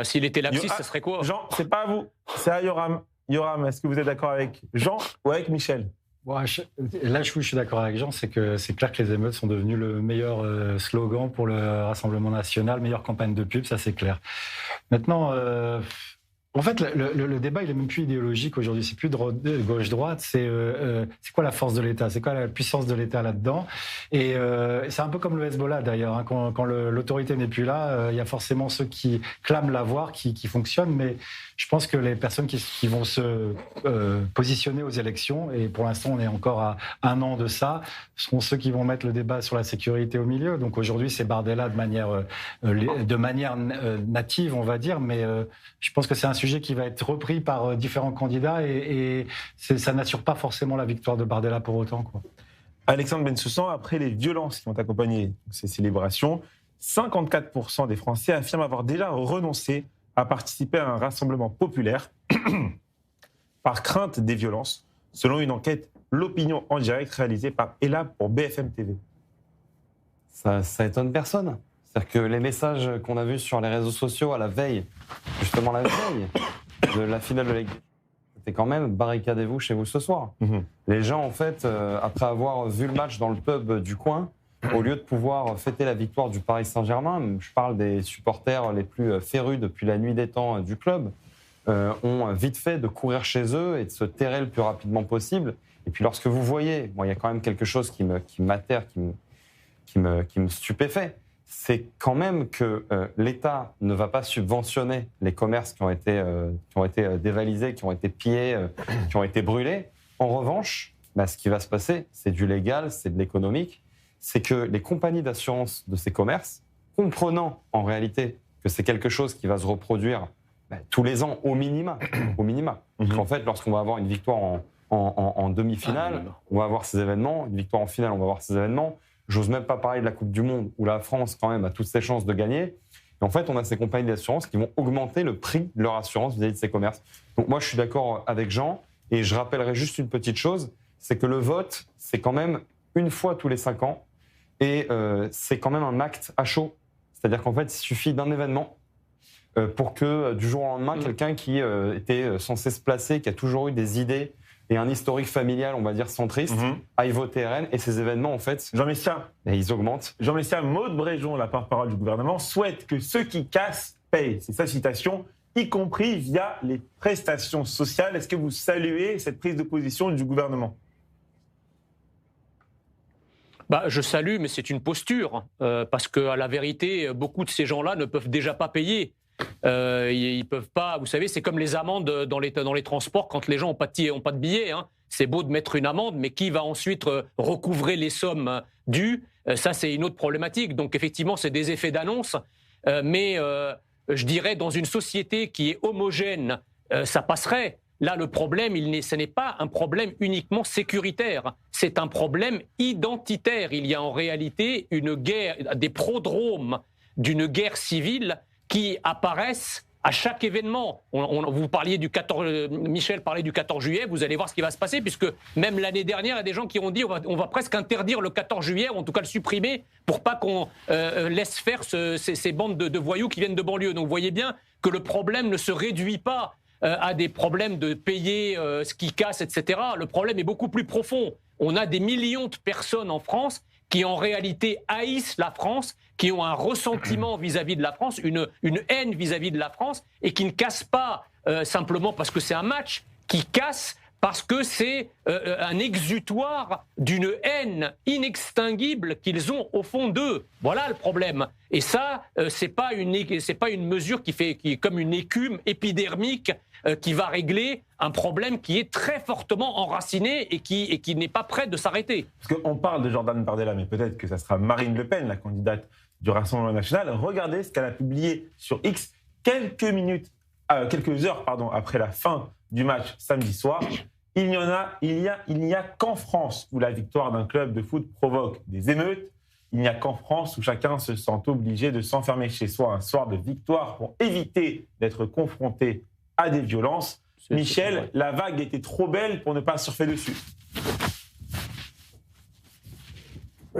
[SPEAKER 4] S'il était laxiste, ça serait quoi?
[SPEAKER 1] Jean, c'est pas à vous, c'est à Yoram. Yoram, est-ce que vous êtes d'accord avec Jean ou avec Michel?
[SPEAKER 2] Là, je suis d'accord avec Jean, c'est clair que les émeutes sont devenues le meilleur slogan pour le Rassemblement national, meilleure campagne de pub, ça c'est clair. Maintenant, en fait, le débat, il est même plus idéologique aujourd'hui. C'est plus gauche-droite. C'est quoi la force de l'État? C'est quoi la puissance de l'État là-dedans? Et c'est un peu comme le Hezbollah d'ailleurs. Hein. Quand l'autorité n'est plus là, il y a forcément ceux qui clament l'avoir, qui fonctionnent. Mais je pense que les personnes qui vont se positionner aux élections, et pour l'instant, on est encore à 1 an de ça, seront ceux qui vont mettre le débat sur la sécurité au milieu. Donc aujourd'hui, c'est Bardella de manière native, on va dire. Mais je pense que c'est un sujet qui va être repris par différents candidats et ça n'assure pas forcément la victoire de Bardella pour autant, quoi.
[SPEAKER 1] Alexandre Bensoussan, après les violences qui ont accompagné ces célébrations, 54% des Français affirment avoir déjà renoncé à participer à un rassemblement populaire par crainte des violences, selon une enquête L'Opinion en direct réalisée par Ella pour BFM TV.
[SPEAKER 3] Ça étonne personne. C'est-à-dire que les messages qu'on a vus sur les réseaux sociaux à la veille, justement la veille de la finale de la Ligue, c'était quand même barricadez-vous chez vous ce soir. Les gens, en fait, après avoir vu le match dans le pub du coin, au lieu de pouvoir fêter la victoire du Paris Saint-Germain, je parle des supporters les plus férus depuis la nuit des temps du club, ont vite fait de courir chez eux et de se terrer le plus rapidement possible. Et puis lorsque vous voyez, il y a quand même quelque chose qui m'atterre, qui me stupéfait, c'est quand même que l'État ne va pas subventionner les commerces qui ont été dévalisés, qui ont été pillés, qui ont été brûlés. En revanche, ce qui va se passer, c'est du légal, c'est de l'économique, c'est que les compagnies d'assurance de ces commerces, comprenant en réalité que c'est quelque chose qui va se reproduire tous les ans au minima. Parce qu'en fait, lorsqu'on va avoir une victoire en demi-finale, on va avoir ces événements, une victoire en finale, on va avoir ces événements. J'ose même pas parler de la Coupe du Monde, où la France, quand même, a toutes ses chances de gagner. Et en fait, on a ces compagnies d'assurance qui vont augmenter le prix de leur assurance vis-à-vis de ces commerces. Donc moi, je suis d'accord avec Jean, et je rappellerai juste une petite chose, c'est que le vote, c'est quand même une fois tous les 5 ans, et c'est quand même un acte à chaud. C'est-à-dire qu'en fait, il suffit d'un événement pour que, du jour au lendemain, quelqu'un qui était censé se placer, qui a toujours eu des idées, et un historique familial, on va dire centriste, aille voter RN. Et ces événements, en fait,
[SPEAKER 1] Jean Messia,
[SPEAKER 3] ils augmentent.
[SPEAKER 1] Jean Messia, Maud Bréjon, la porte-parole du gouvernement, souhaite que ceux qui cassent payent. C'est sa citation, y compris via les prestations sociales. Est-ce que vous saluez cette prise de position du gouvernement ?
[SPEAKER 4] Je salue, mais c'est une posture. Parce qu'à la vérité, beaucoup de ces gens-là ne peuvent déjà pas payer. Ils peuvent pas, vous savez, c'est comme les amendes dans les transports quand les gens n'ont pas de billets. C'est beau de mettre une amende, mais qui va ensuite recouvrer les sommes dues ? Ça, c'est une autre problématique. Donc, effectivement, c'est des effets d'annonce. Mais je dirais, dans une société qui est homogène, ça passerait. Là, le problème, ce n'est pas un problème uniquement sécuritaire. C'est un problème identitaire. Il y a en réalité une guerre, des prodromes d'une guerre civile qui apparaissent à chaque événement. Vous parliez Michel parlait du 14 juillet, vous allez voir ce qui va se passer, puisque même l'année dernière, il y a des gens qui ont dit on va presque interdire le 14 juillet, ou en tout cas le supprimer, pour pas qu'on laisse faire ces bandes de voyous qui viennent de banlieue. Donc vous voyez bien que le problème ne se réduit pas à des problèmes de payer ce qui casse, etc. Le problème est beaucoup plus profond. On a des millions de personnes en France qui en réalité haïssent la France, qui ont un ressentiment vis-à-vis de la France, une haine vis-à-vis de la France, et qui ne cassent pas simplement parce que c'est un match, qui cassent parce que c'est un exutoire d'une haine inextinguible qu'ils ont au fond d'eux. Voilà le problème. Et ça, c'est pas une mesure qui est comme une écume épidermique qui va régler un problème qui est très fortement enraciné et qui n'est pas prêt de s'arrêter.
[SPEAKER 1] Parce qu'on parle de Jordan Bardella, mais peut-être que ça sera Marine Le Pen, la candidate du Rassemblement national. Regardez ce qu'elle a publié sur X quelques heures après la fin du match samedi soir. Il n'y a qu'en France où la victoire d'un club de foot provoque des émeutes. Il n'y a qu'en France où chacun se sent obligé de s'enfermer chez soi un soir de victoire pour éviter d'être confronté à des violences. Michel, la vague était trop belle pour ne pas surfer dessus.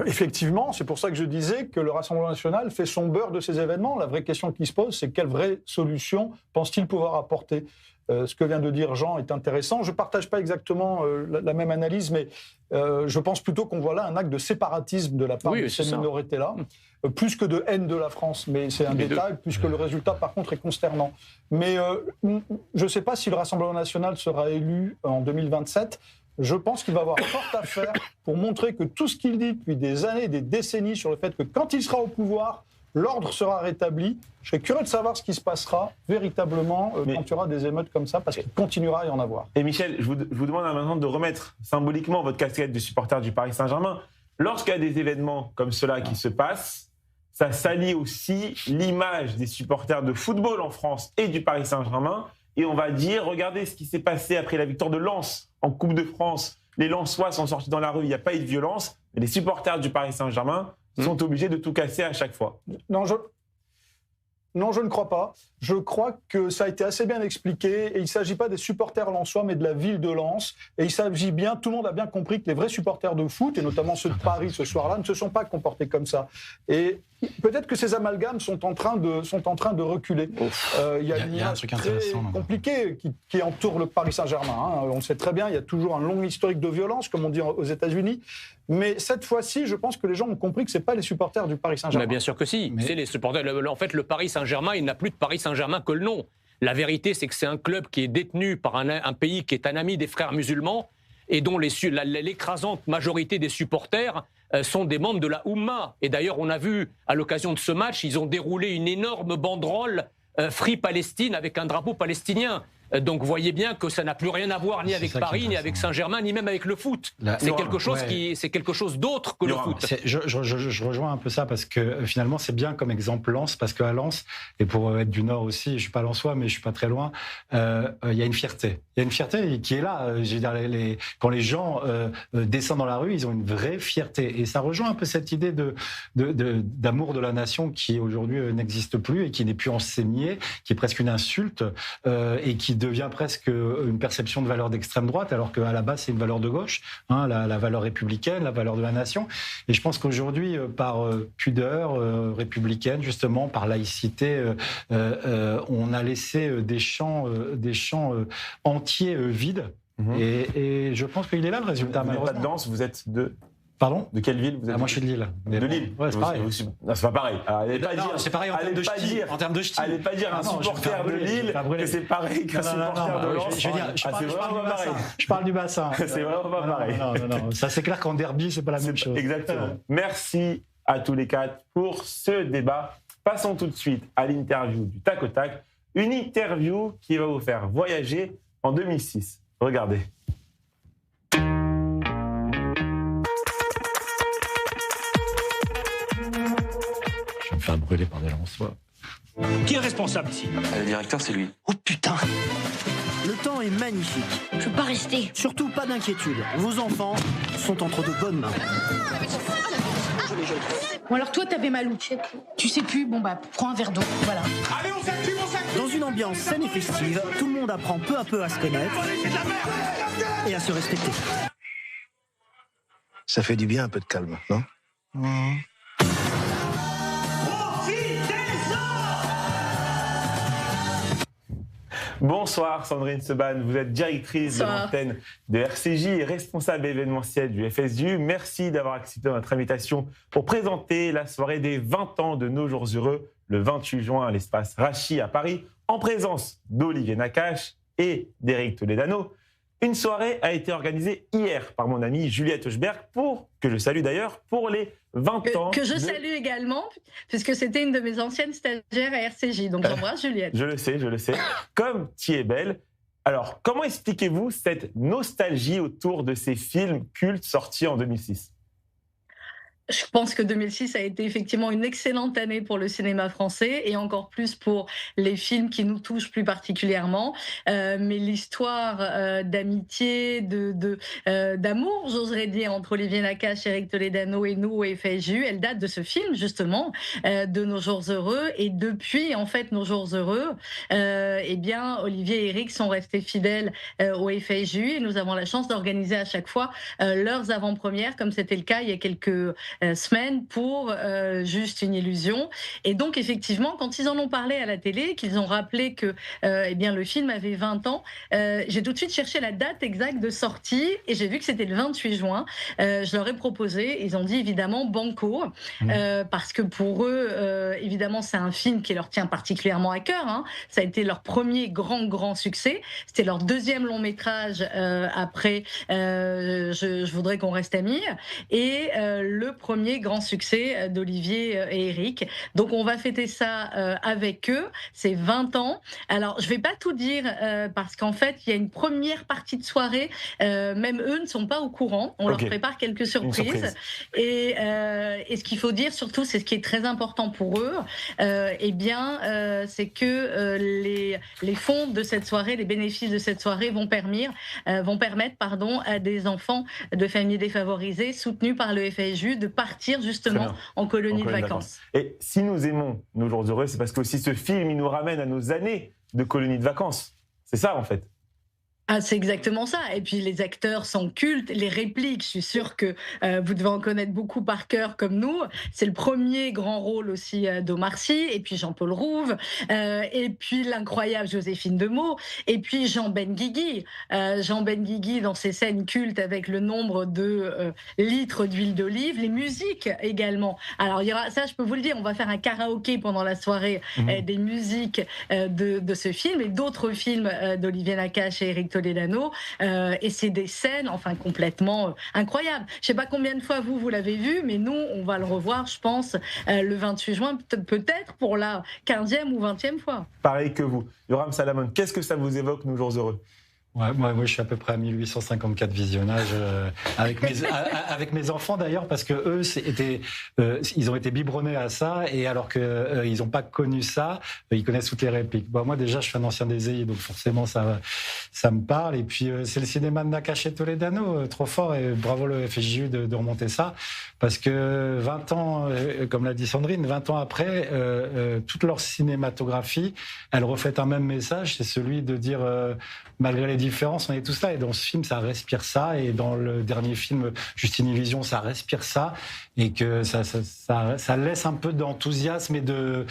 [SPEAKER 5] Effectivement, c'est pour ça que je disais que le Rassemblement national fait son beurre de ces événements. La vraie question qui se pose, c'est quelle vraie solution pense-t-il pouvoir apporter ? Ce que vient de dire Jean est intéressant. Je ne partage pas exactement la même analyse, mais je pense plutôt qu'on voit là un acte de séparatisme de la part de ces minorités-là, plus que de haine de la France. Mais c'est un détail, puisque le résultat, par contre, est consternant. Mais je ne sais pas si le Rassemblement national sera élu en 2027. Je pense qu'il va avoir fort à faire pour montrer que tout ce qu'il dit depuis des années, des décennies, sur le fait que quand il sera au pouvoir, l'ordre sera rétabli. Je serais curieux de savoir ce qui se passera véritablement quand il y aura des émeutes comme ça, parce qu'il continuera à y en avoir.
[SPEAKER 1] Et Michel, je vous demande maintenant de remettre symboliquement votre casquette de supporter du Paris Saint-Germain. Lorsqu'il y a des événements comme cela qui se passent, ça salit aussi l'image des supporters de football en France et du Paris Saint-Germain. Et on va dire, regardez ce qui s'est passé après la victoire de Lens en Coupe de France. Les Lensois sont sortis dans la rue, il n'y a pas eu de violence. Mais les supporters du Paris Saint-Germain sont obligés de tout casser à chaque fois.
[SPEAKER 5] Non, je ne crois pas. Je crois que ça a été assez bien expliqué et il ne s'agit pas des supporters lensois mais de la ville de Lens. Et il s'agit bien, tout le monde a bien compris que les vrais supporters de foot, et notamment ceux de Paris ce soir-là, ne se sont pas comportés comme ça. Et peut-être que ces amalgames sont en train de reculer. Il y a une image très compliquée qui entoure le Paris Saint-Germain. Hein. On le sait très bien, il y a toujours un long historique de violence, comme on dit aux États-Unis. Mais cette fois-ci, je pense que les gens ont compris que ce n'est pas les supporters du Paris Saint-Germain.
[SPEAKER 4] Mais bien sûr que si. C'est les supporters. En fait, le Paris Saint-Germain, il n'a plus de Paris Saint-Germain que le nom. La vérité, c'est que c'est un club qui est détenu par un pays qui est un ami des frères musulmans et dont l'écrasante majorité des supporters sont des membres de la Oumma. Et d'ailleurs, on a vu, à l'occasion de ce match, ils ont déroulé une énorme banderole Free Palestine avec un drapeau palestinien. Donc, vous voyez bien que ça n'a plus rien à voir ni avec Paris, ni avec Saint-Germain, ni même avec le foot. C'est quelque chose d'autre que le foot.
[SPEAKER 2] Je rejoins un peu ça parce que finalement, c'est bien comme exemple Lens, parce qu'à Lens, et pour être du Nord aussi, je ne suis pas lensois, mais je ne suis pas très loin, il y a une fierté. Il y a une fierté qui est là. Je veux dire, quand les gens descendent dans la rue, ils ont une vraie fierté. Et ça rejoint un peu cette idée d'amour de la nation qui aujourd'hui n'existe plus et qui n'est plus enseignée, qui est presque une insulte et qui devient presque une perception de valeur d'extrême droite, alors qu'à la base, c'est une valeur de gauche, hein, la valeur républicaine, la valeur de la nation. Et je pense qu'aujourd'hui, par pudeur républicaine, justement, par laïcité, on a laissé des champs entiers vides. Et je pense qu'il est là le résultat.
[SPEAKER 1] Vous n'êtes pas de Lens, vous êtes de...
[SPEAKER 2] Pardon ?
[SPEAKER 1] De quelle ville vous êtes ?
[SPEAKER 2] Moi, je suis de Lille.
[SPEAKER 1] De Lille ?
[SPEAKER 2] Ouais, c'est pareil.
[SPEAKER 1] Non, c'est pas pareil.
[SPEAKER 2] C'est pareil en termes de ch'ti.
[SPEAKER 1] Allez pas dire un supporter de Lille que c'est pareil qu'un supporter de Lens.
[SPEAKER 2] Je veux dire, c'est vraiment pas pareil. Je parle du bassin.
[SPEAKER 1] C'est vraiment pas pareil.
[SPEAKER 2] Non. Ça, c'est clair qu'en derby, c'est pas la même chose.
[SPEAKER 1] Exactement. Merci à tous les quatre pour ce débat. Passons tout de suite à l'interview du tac au tac. Une interview qui va vous faire voyager en 2006. Regardez.
[SPEAKER 2] Je vais me faire brûler par des Lensois.
[SPEAKER 15] Qui est responsable ici ?
[SPEAKER 16] Le directeur, c'est lui.
[SPEAKER 15] Oh putain !
[SPEAKER 17] Le temps est magnifique.
[SPEAKER 18] Je peux pas rester.
[SPEAKER 17] Surtout pas d'inquiétude. Vos enfants sont entre de bonnes mains.
[SPEAKER 18] Bon alors toi t'avais mal où ? Tu sais plus, bon bah prends un verre d'eau, voilà.
[SPEAKER 15] Allez, on s'active.
[SPEAKER 17] Dans une ambiance saine et festive, tout le monde apprend peu à peu à se connaître et à se respecter.
[SPEAKER 19] Ça fait du bien un peu de calme, non ?
[SPEAKER 1] Bonsoir Sandrine Seban, vous êtes directrice de l'antenne de RCJ et responsable événementiel du FSJU. Merci d'avoir accepté notre invitation pour présenter la soirée des 20 ans de Nos Jours Heureux, le 28 juin à l'espace Rachi à Paris, en présence d'Olivier Nakache et d'Éric Toledano. Une soirée a été organisée hier par mon amie Juliette Hochberg, que je salue d'ailleurs, pour les 20 ans.
[SPEAKER 20] Que je salue également, puisque c'était une de mes anciennes stagiaires à RCJ. Donc j'embrasse Juliette.
[SPEAKER 1] Je le sais. Comme tu es belle. Alors, comment expliquez-vous cette nostalgie autour de ces films cultes sortis en 2006 ?
[SPEAKER 20] Je pense que 2006 a été effectivement une excellente année pour le cinéma français et encore plus pour les films qui nous touchent plus particulièrement. Mais l'histoire d'amitié, d'amour, j'oserais dire, entre Olivier Nakache, Éric Toledano et nous au FSJU, elle date de ce film justement, de Nos Jours Heureux. Et depuis en fait Nos Jours Heureux, eh bien Olivier et Éric sont restés fidèles au FSJU et nous avons la chance d'organiser à chaque fois leurs avant-premières, comme c'était le cas il y a quelques semaines pour Juste une illusion. Et donc effectivement, quand ils en ont parlé à la télé, qu'ils ont rappelé que eh bien, le film avait 20 ans, j'ai tout de suite cherché la date exacte de sortie et j'ai vu que c'était le 28 juin. Je leur ai proposé, ils ont dit évidemment Banco, parce que pour eux, évidemment, c'est un film qui leur tient particulièrement à cœur. Hein. Ça a été leur premier grand succès. C'était leur deuxième long métrage après Je voudrais qu'on reste amis. Et le premier grand succès d'Olivier et Éric. Donc on va fêter ça avec eux, c'est 20 ans. Alors je vais pas tout dire parce qu'en fait il y a une première partie de soirée, même eux ne sont pas au courant, on leur prépare quelques surprises. Et ce qu'il faut dire surtout, c'est ce qui est très important pour eux, eh bien c'est que les fonds de cette soirée, les bénéfices de cette soirée vont permettre à des enfants de familles défavorisées soutenus par le FSJU de partir justement en colonie de vacances.
[SPEAKER 1] Et si nous aimons Nos jours heureux, c'est parce que aussi ce film, il nous ramène à nos années de colonie de vacances. C'est ça, en fait.
[SPEAKER 20] Ah, c'est exactement ça. Et puis les acteurs sont cultes, les répliques, je suis sûre que vous devez en connaître beaucoup par cœur comme nous. C'est le premier grand rôle aussi d'Omar Sy, et puis Jean-Paul Rouve, et puis l'incroyable Joséphine Demeaux, et puis Jean Benguigui. Jean Benguigui dans ses scènes cultes avec le nombre de litres d'huile d'olive, les musiques également. Alors il y aura, ça je peux vous le dire, on va faire un karaoké pendant la soirée des musiques de ce film et d'autres films d'Olivier Nakache et Éric Toledano. Et c'est des scènes complètement incroyables. Je ne sais pas combien de fois vous l'avez vu, mais nous, on va le revoir, je pense, le 28 juin, peut-être pour la 15e ou 20e fois.
[SPEAKER 1] Pareil que vous. Yoram Salamon, qu'est-ce que ça vous évoque, Nos jours heureux ?
[SPEAKER 2] Ouais, moi, je suis à peu près à 1854 visionnages avec mes enfants d'ailleurs, parce que eux, ils ont été biberonnés à ça, et alors que ils n'ont pas connu ça, ils connaissent toutes les répliques. Bon, moi déjà, je suis un ancien des EI, donc forcément ça me parle. Et puis c'est le cinéma de Nakache et Toledano, trop fort, et bravo le FJU de remonter ça, parce que 20 ans, comme l'a dit Sandrine, 20 ans après, toute leur cinématographie, elle reflète un même message, c'est celui de dire malgré les différences, on est tous là. Et dans ce film, ça respire ça. Et dans le dernier film, Juste une illusion, ça respire ça. Et que ça laisse un peu d'enthousiasme et de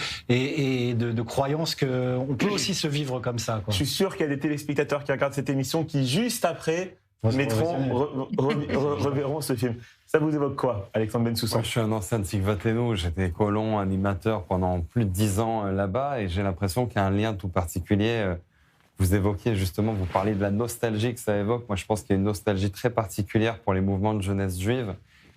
[SPEAKER 2] croyance qu'on peut aussi se vivre comme ça, quoi.
[SPEAKER 1] Je suis sûr qu'il y a des téléspectateurs qui regardent cette émission qui, juste après, reverront ce film. Ça vous évoque quoi, Alexandre Bensoussan ?
[SPEAKER 3] Moi, je suis un ancien de Sigvaténou, j'étais colon, animateur pendant plus de 10 ans là-bas, et j'ai l'impression qu'il y a un lien tout particulier. Vous évoquiez justement, vous parliez de la nostalgie que ça évoque. Moi, je pense qu'il y a une nostalgie très particulière pour les mouvements de jeunesse juive,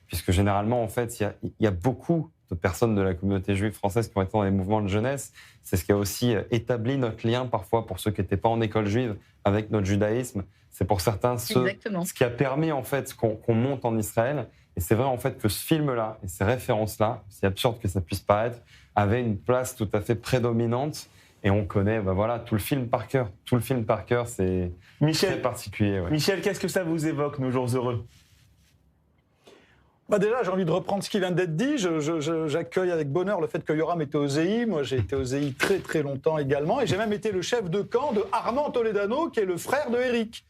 [SPEAKER 3] puisque généralement, en fait, il y a beaucoup de personnes de la communauté juive française qui ont été dans les mouvements de jeunesse. C'est ce qui a aussi établi notre lien, parfois, pour ceux qui n'étaient pas en école juive, avec notre judaïsme. C'est pour certains ce qui a permis, en fait, qu'on monte en Israël. Et c'est vrai, en fait, que ce film-là et ces références-là, si absurde que ça puisse paraître, avaient une place tout à fait prédominante. Et on connaît tout le film par cœur. Tout le film par cœur, c'est très particulier. Ouais.
[SPEAKER 1] Michel, qu'est-ce que ça vous évoque, Nos jours heureux ?
[SPEAKER 5] Déjà, j'ai envie de reprendre ce qui vient d'être dit. J'accueille avec bonheur le fait que Yoram était au ZEI. Moi, j'ai été au ZEI très, très longtemps également. Et j'ai même été le chef de camp de Armand Toledano, qui est le frère de Éric.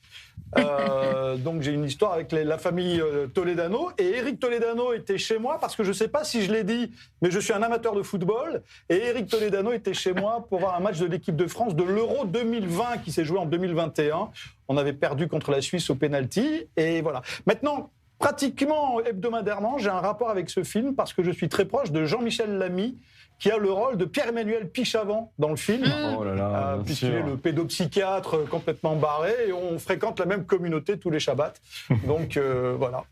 [SPEAKER 5] Donc, j'ai une histoire avec la famille Toledano. Et Éric Toledano était chez moi, parce que je ne sais pas si je l'ai dit, mais je suis un amateur de football. Et Éric Toledano était chez moi pour voir un match de l'équipe de France de l'Euro 2020 qui s'est joué en 2021. On avait perdu contre la Suisse au pénalty. Et voilà. Maintenant, pratiquement hebdomadairement, j'ai un rapport avec ce film parce que je suis très proche de Jean-Michel Lamy, qui a le rôle de Pierre-Emmanuel Pichevant dans le film, puisqu'il est le pédopsychiatre complètement barré, et on fréquente la même communauté tous les Shabbats. Donc voilà.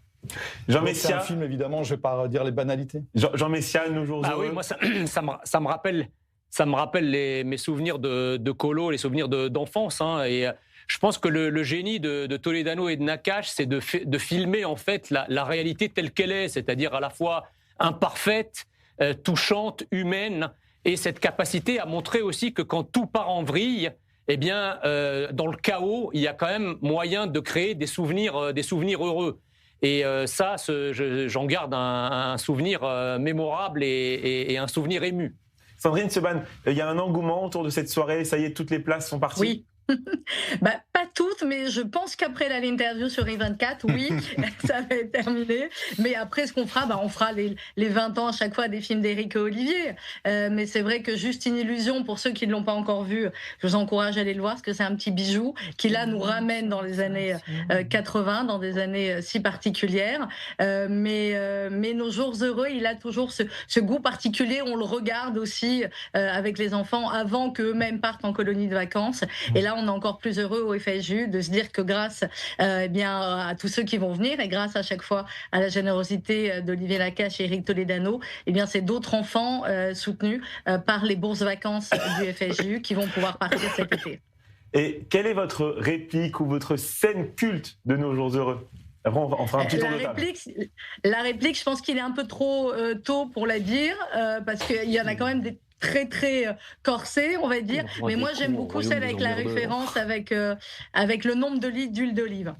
[SPEAKER 1] Jean Messia.
[SPEAKER 5] C'est un film, évidemment, je ne vais pas dire les banalités.
[SPEAKER 1] Jean Messia, Nos jours heureux.
[SPEAKER 4] Oui, moi, ça me rappelle mes souvenirs de colo, les souvenirs d'enfance. Et je pense que le génie de Toledano et de Nakache, c'est de filmer en fait la réalité telle qu'elle est, c'est-à-dire à la fois imparfaite, touchante, humaine, et cette capacité à montrer aussi que quand tout part en vrille, eh bien, dans le chaos, il y a quand même moyen de créer des souvenirs heureux. Et ça, j'en garde un souvenir mémorable et un souvenir ému.
[SPEAKER 1] Sandrine Seban, il y a un engouement autour de cette soirée, ça y est, toutes les places sont parties.
[SPEAKER 20] Oui. Pas toutes, mais je pense qu'après l'interview sur I24, oui, ça va être terminé. Mais après, ce qu'on fera, on fera les 20 ans à chaque fois des films d'Éric et Olivier. Mais c'est vrai que Juste une illusion, pour ceux qui ne l'ont pas encore vu, je vous encourage à aller le voir, parce que c'est un petit bijou qui, là, nous ramène dans les années 80, dans des années si particulières. Mais Nos jours heureux, il a toujours ce goût particulier. On le regarde aussi avec les enfants avant qu'eux-mêmes partent en colonie de vacances. Et là, on est encore plus heureux au FSJU de se dire que grâce à tous ceux qui vont venir et grâce à chaque fois à la générosité d'Olivier Nakache et Éric Toledano, c'est d'autres enfants soutenus par les bourses vacances du FSJU qui vont pouvoir partir cet été.
[SPEAKER 1] Et quelle est votre réplique ou votre scène culte de Nos jours heureux ? Après, on fera un petit tour de table.
[SPEAKER 20] La réplique, je pense qu'il est un peu trop tôt pour la dire, parce qu'il y en a quand même des très très corsé, on va dire. Mais moi, j'aime beaucoup celle avec la référence avec le nombre de litres d'huile d'olive.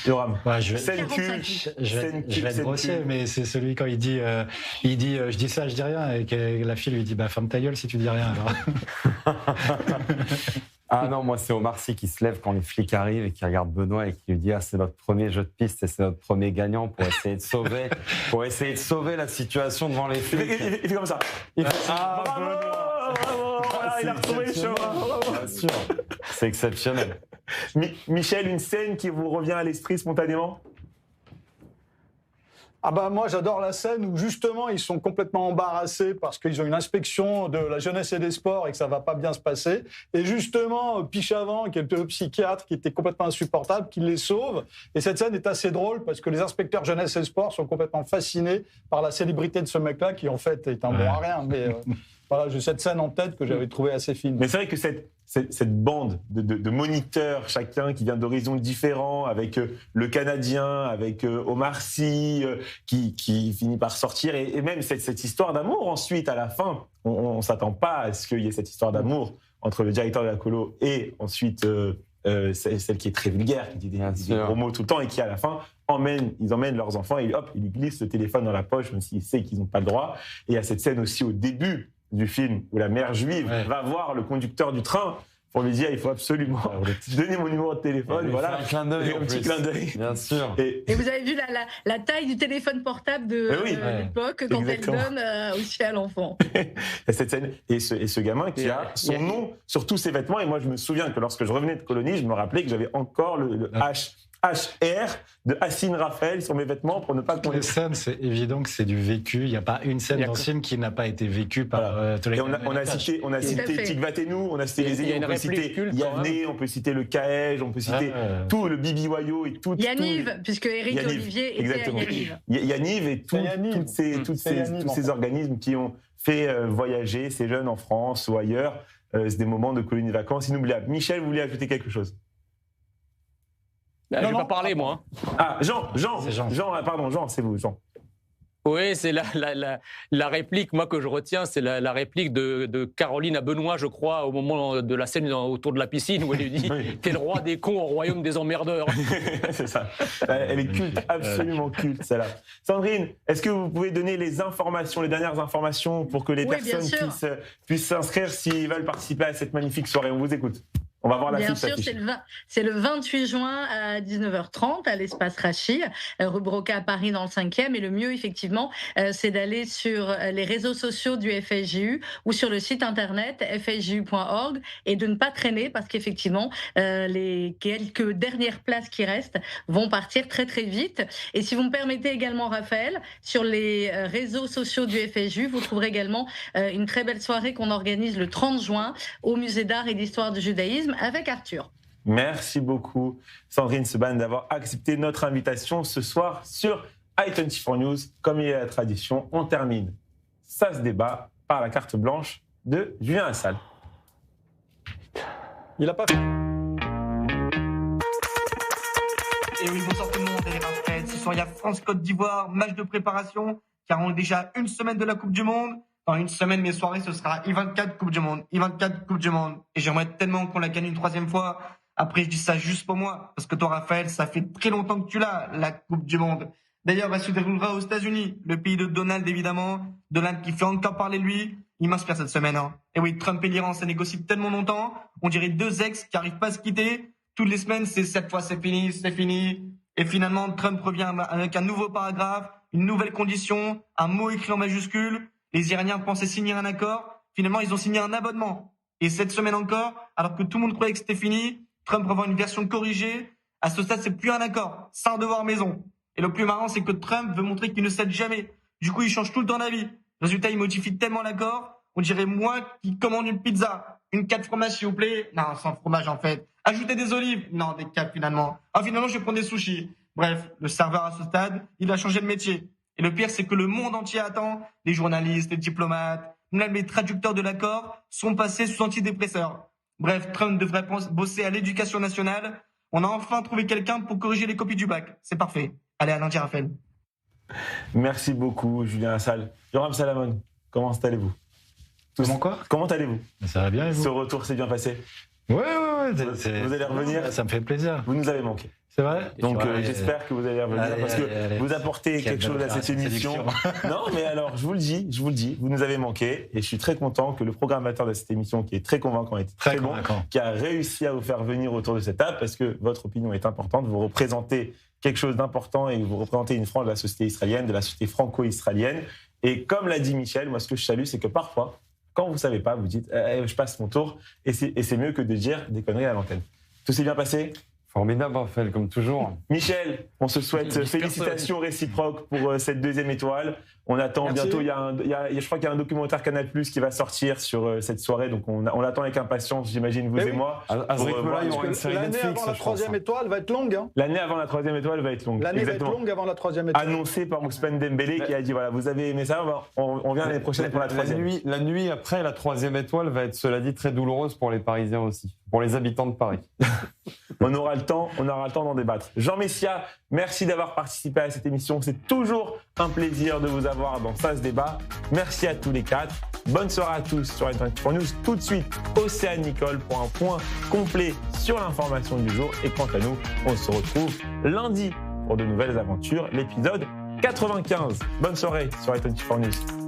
[SPEAKER 1] Yoram.
[SPEAKER 2] Ouais, je vais
[SPEAKER 1] Scène culte.
[SPEAKER 2] Je vais être grossier, mais c'est celui quand il dit je dis ça, je dis rien, et que la fille lui dit ferme ta gueule si tu dis rien. Alors.
[SPEAKER 3] Ah non, moi c'est Omar Sy qui se lève quand les flics arrivent et qui regarde Benoît et qui lui dit c'est notre premier jeu de piste et c'est notre premier gagnant pour essayer de sauver la situation devant les flics.
[SPEAKER 1] Il fait comme ça.
[SPEAKER 3] Il fait,
[SPEAKER 1] bravo, voilà, il a retrouvé le chemin.
[SPEAKER 3] Bien sûr, c'est exceptionnel.
[SPEAKER 1] Michel, une scène qui vous revient à l'esprit spontanément?
[SPEAKER 5] Ah bah moi j'adore la scène où justement ils sont complètement embarrassés parce qu'ils ont une inspection de la jeunesse et des sports et que ça va pas bien se passer. Et justement Pichavant, qui est le psychiatre, qui était complètement insupportable, qui les sauve. Et cette scène est assez drôle parce que les inspecteurs jeunesse et sports sont complètement fascinés par la célébrité de ce mec-là qui en fait est un bon à rien. Mais voilà, j'ai cette scène en tête que j'avais trouvée assez fine.
[SPEAKER 1] Mais c'est vrai que cette bande de moniteurs, chacun qui vient d'horizons différents, avec le Canadien, avec Omar Sy, qui finit par sortir, et même cette histoire d'amour ensuite, à la fin, on ne s'attend pas à ce qu'il y ait cette histoire d'amour entre le directeur de la colo et ensuite celle qui est très vulgaire, qui dit des gros mots tout le temps, et qui à la fin ils emmènent leurs enfants et hop, ils lui glissent le téléphone dans la poche, même s'ils savent qu'ils n'ont pas le droit. Et il y a cette scène aussi au début du film où la mère juive va voir le conducteur du train pour lui dire il faut absolument donner mon numéro de téléphone. Voilà,
[SPEAKER 3] un clin d'œil,
[SPEAKER 1] un petit clin d'œil.
[SPEAKER 3] Bien sûr.
[SPEAKER 20] Et vous avez vu la taille du téléphone portable de l'époque quand
[SPEAKER 1] exactement.
[SPEAKER 20] elle donne aussi à l'enfant.
[SPEAKER 1] Cette scène et ce gamin qui a son nom sur tous ses vêtements. Et moi, je me souviens que lorsque je revenais de colonie, je me rappelais que j'avais encore le HR de Hassine Raphaël sur mes vêtements pour ne pas qu'on
[SPEAKER 2] les scènes, c'est évident que c'est du vécu. Il n'y a pas une scène dans le film qui n'a pas été vécue par tous les.
[SPEAKER 1] Et on a cité Tigvatenou, on a cité les Élites, on peut citer Yanné, on peut citer le Caège, on peut citer tout le Bibi Wayo et tout.
[SPEAKER 20] Yaniv, puisque Éric Olivier était à Yaniv.
[SPEAKER 1] Yaniv et tous ces organismes qui ont fait voyager ces jeunes en France ou ailleurs. C'est des moments de colonies de vacances inoubliables. Michel, vous voulez ajouter quelque chose?
[SPEAKER 4] Je ne vais pas parler, moi.
[SPEAKER 1] Ah, Jean, pardon, Jean, c'est vous, Jean.
[SPEAKER 4] Oui, c'est la réplique, moi, que je retiens, c'est la réplique de Caroline à Benoît, je crois, au moment de la scène autour de la piscine, où elle lui dit « T'es le roi des cons au royaume des emmerdeurs ».
[SPEAKER 1] C'est ça. Elle est culte, absolument culte, celle-là. Sandrine, est-ce que vous pouvez donner les dernières informations pour que les personnes puissent s'inscrire s'ils veulent participer à cette magnifique soirée? On vous écoute. On va voir la
[SPEAKER 20] Bien sûr, c'est le 28 juin à 19h30 à l'espace Rachi, rue Broca à Paris dans le 5e. Et le mieux, effectivement, c'est d'aller sur les réseaux sociaux du FSJU ou sur le site internet fsju.org et de ne pas traîner parce qu'effectivement, les quelques dernières places qui restent vont partir très très vite. Et si vous me permettez également, Raphaël, sur les réseaux sociaux du FSJU, vous trouverez également une très belle soirée qu'on organise le 30 juin au Musée d'art et d'histoire du judaïsme avec Arthur.
[SPEAKER 1] Merci beaucoup, Sandrine Seban, d'avoir accepté notre invitation ce soir sur i24 News. Comme il est la tradition, on termine Ça se débat par la carte blanche de Julien Assal.
[SPEAKER 5] Il n'a pas fait.
[SPEAKER 16] Et oui, bonsoir tout le monde, et Raphaël. Ce soir, il y a France-Côte d'Ivoire, match de préparation, car on est déjà une semaine de la Coupe du Monde. Dans une semaine, mes soirées, ce sera I24 Coupe du Monde. I24 Coupe du Monde. Et j'aimerais tellement qu'on la gagne une troisième fois. Après, je dis ça juste pour moi. Parce que toi, Raphaël, ça fait très longtemps que tu l'as, la Coupe du Monde. D'ailleurs, elle se déroulera aux États-Unis. Le pays de Donald, évidemment. Donald qui fait encore parler de lui. Il m'inspire cette semaine, hein. Et oui, Trump et l'Iran, ça négocie tellement longtemps. On dirait deux ex qui arrivent pas à se quitter. Toutes les semaines, c'est cette fois, c'est fini, c'est fini. Et finalement, Trump revient avec un nouveau paragraphe, une nouvelle condition, un mot écrit en majuscule. Les Iraniens pensaient signer un accord. Finalement, ils ont signé un abonnement. Et cette semaine encore, alors que tout le monde croyait que c'était fini, Trump revend une version corrigée. À ce stade, c'est plus un accord. C'est un devoir maison. Et le plus marrant, c'est que Trump veut montrer qu'il ne cède jamais. Du coup, il change tout le temps d'avis. Résultat, il modifie tellement l'accord. On dirait moi qui commande une pizza. Une 4 fromages, s'il vous plaît. Non, sans fromage, en fait. Ajoutez des olives. Non, des 4, finalement. Ah, finalement, je vais prendre des sushis. Bref, le serveur à ce stade, il a changé de métier. Et le pire, c'est que le monde entier attend. Les journalistes, les diplomates, même les traducteurs de l'accord sont passés sous antidépresseurs. Bref, Trump devrait bosser à l'éducation nationale. On a enfin trouvé quelqu'un pour corriger les copies du bac. C'est parfait. Allez, à lundi, Raphaël.
[SPEAKER 1] Merci beaucoup, Julien Assal. Yoram Salamon, comment allez-vous?
[SPEAKER 2] Comment quoi?
[SPEAKER 1] Comment allez-vous?
[SPEAKER 2] Ça va bien, et vous?
[SPEAKER 1] Ce retour s'est bien passé?
[SPEAKER 2] Ouais.
[SPEAKER 1] Vous allez revenir.
[SPEAKER 2] Ça me fait plaisir.
[SPEAKER 1] Vous nous avez manqué.
[SPEAKER 2] C'est vrai.
[SPEAKER 1] Donc j'espère que vous allez revenir parce que vous apportez quelque chose à cette émission. Non, mais alors je vous le dis, vous nous avez manqué et je suis très content que le programmateur de cette émission, qui est très convaincant, est très bon, qui a réussi à vous faire venir autour de cette table parce que votre opinion est importante. Vous représentez quelque chose d'important et vous représentez une frange de la société israélienne, de la société franco-israélienne. Et comme l'a dit Michel, moi ce que je salue, c'est que parfois, quand vous ne savez pas, vous dites je passe mon tour et c'est mieux que de dire des conneries à l'antenne. Tout s'est bien passé ?
[SPEAKER 3] Formidable, Raphaël, comme toujours.
[SPEAKER 1] Michel, on se souhaite félicitations réciproques pour cette 2e étoile. On attend bientôt, je crois qu'il y a un documentaire Canal+ qui va sortir sur cette soirée, donc on l'attend avec impatience, j'imagine, vous et moi.
[SPEAKER 3] À ce rythme-là, il y aura une série
[SPEAKER 5] Netflix. L'année avant la 3e étoile va être longue. Hein.
[SPEAKER 1] L'année avant la 3e étoile va être longue.
[SPEAKER 5] L'année va être longue avant la 3e étoile.
[SPEAKER 1] Annoncé par Ousmane Dembélé qui a dit voilà, vous avez aimé ça, on vient l'année prochaine pour la 3e.
[SPEAKER 3] La nuit après la 3e étoile va être, cela dit, très douloureuse pour les Parisiens aussi, pour les habitants de Paris.
[SPEAKER 1] On aura le temps d'en débattre. Jean Messia, merci d'avoir participé à cette émission. C'est toujours un plaisir de vous avoir dans Ça se débat. Merci à tous les 4. Bonne soirée à tous sur N24 News. Tout de suite, Océane Nicole pour un point complet sur l'information du jour. Et quant à nous, on se retrouve lundi pour de nouvelles aventures, l'épisode 95. Bonne soirée sur N24 News.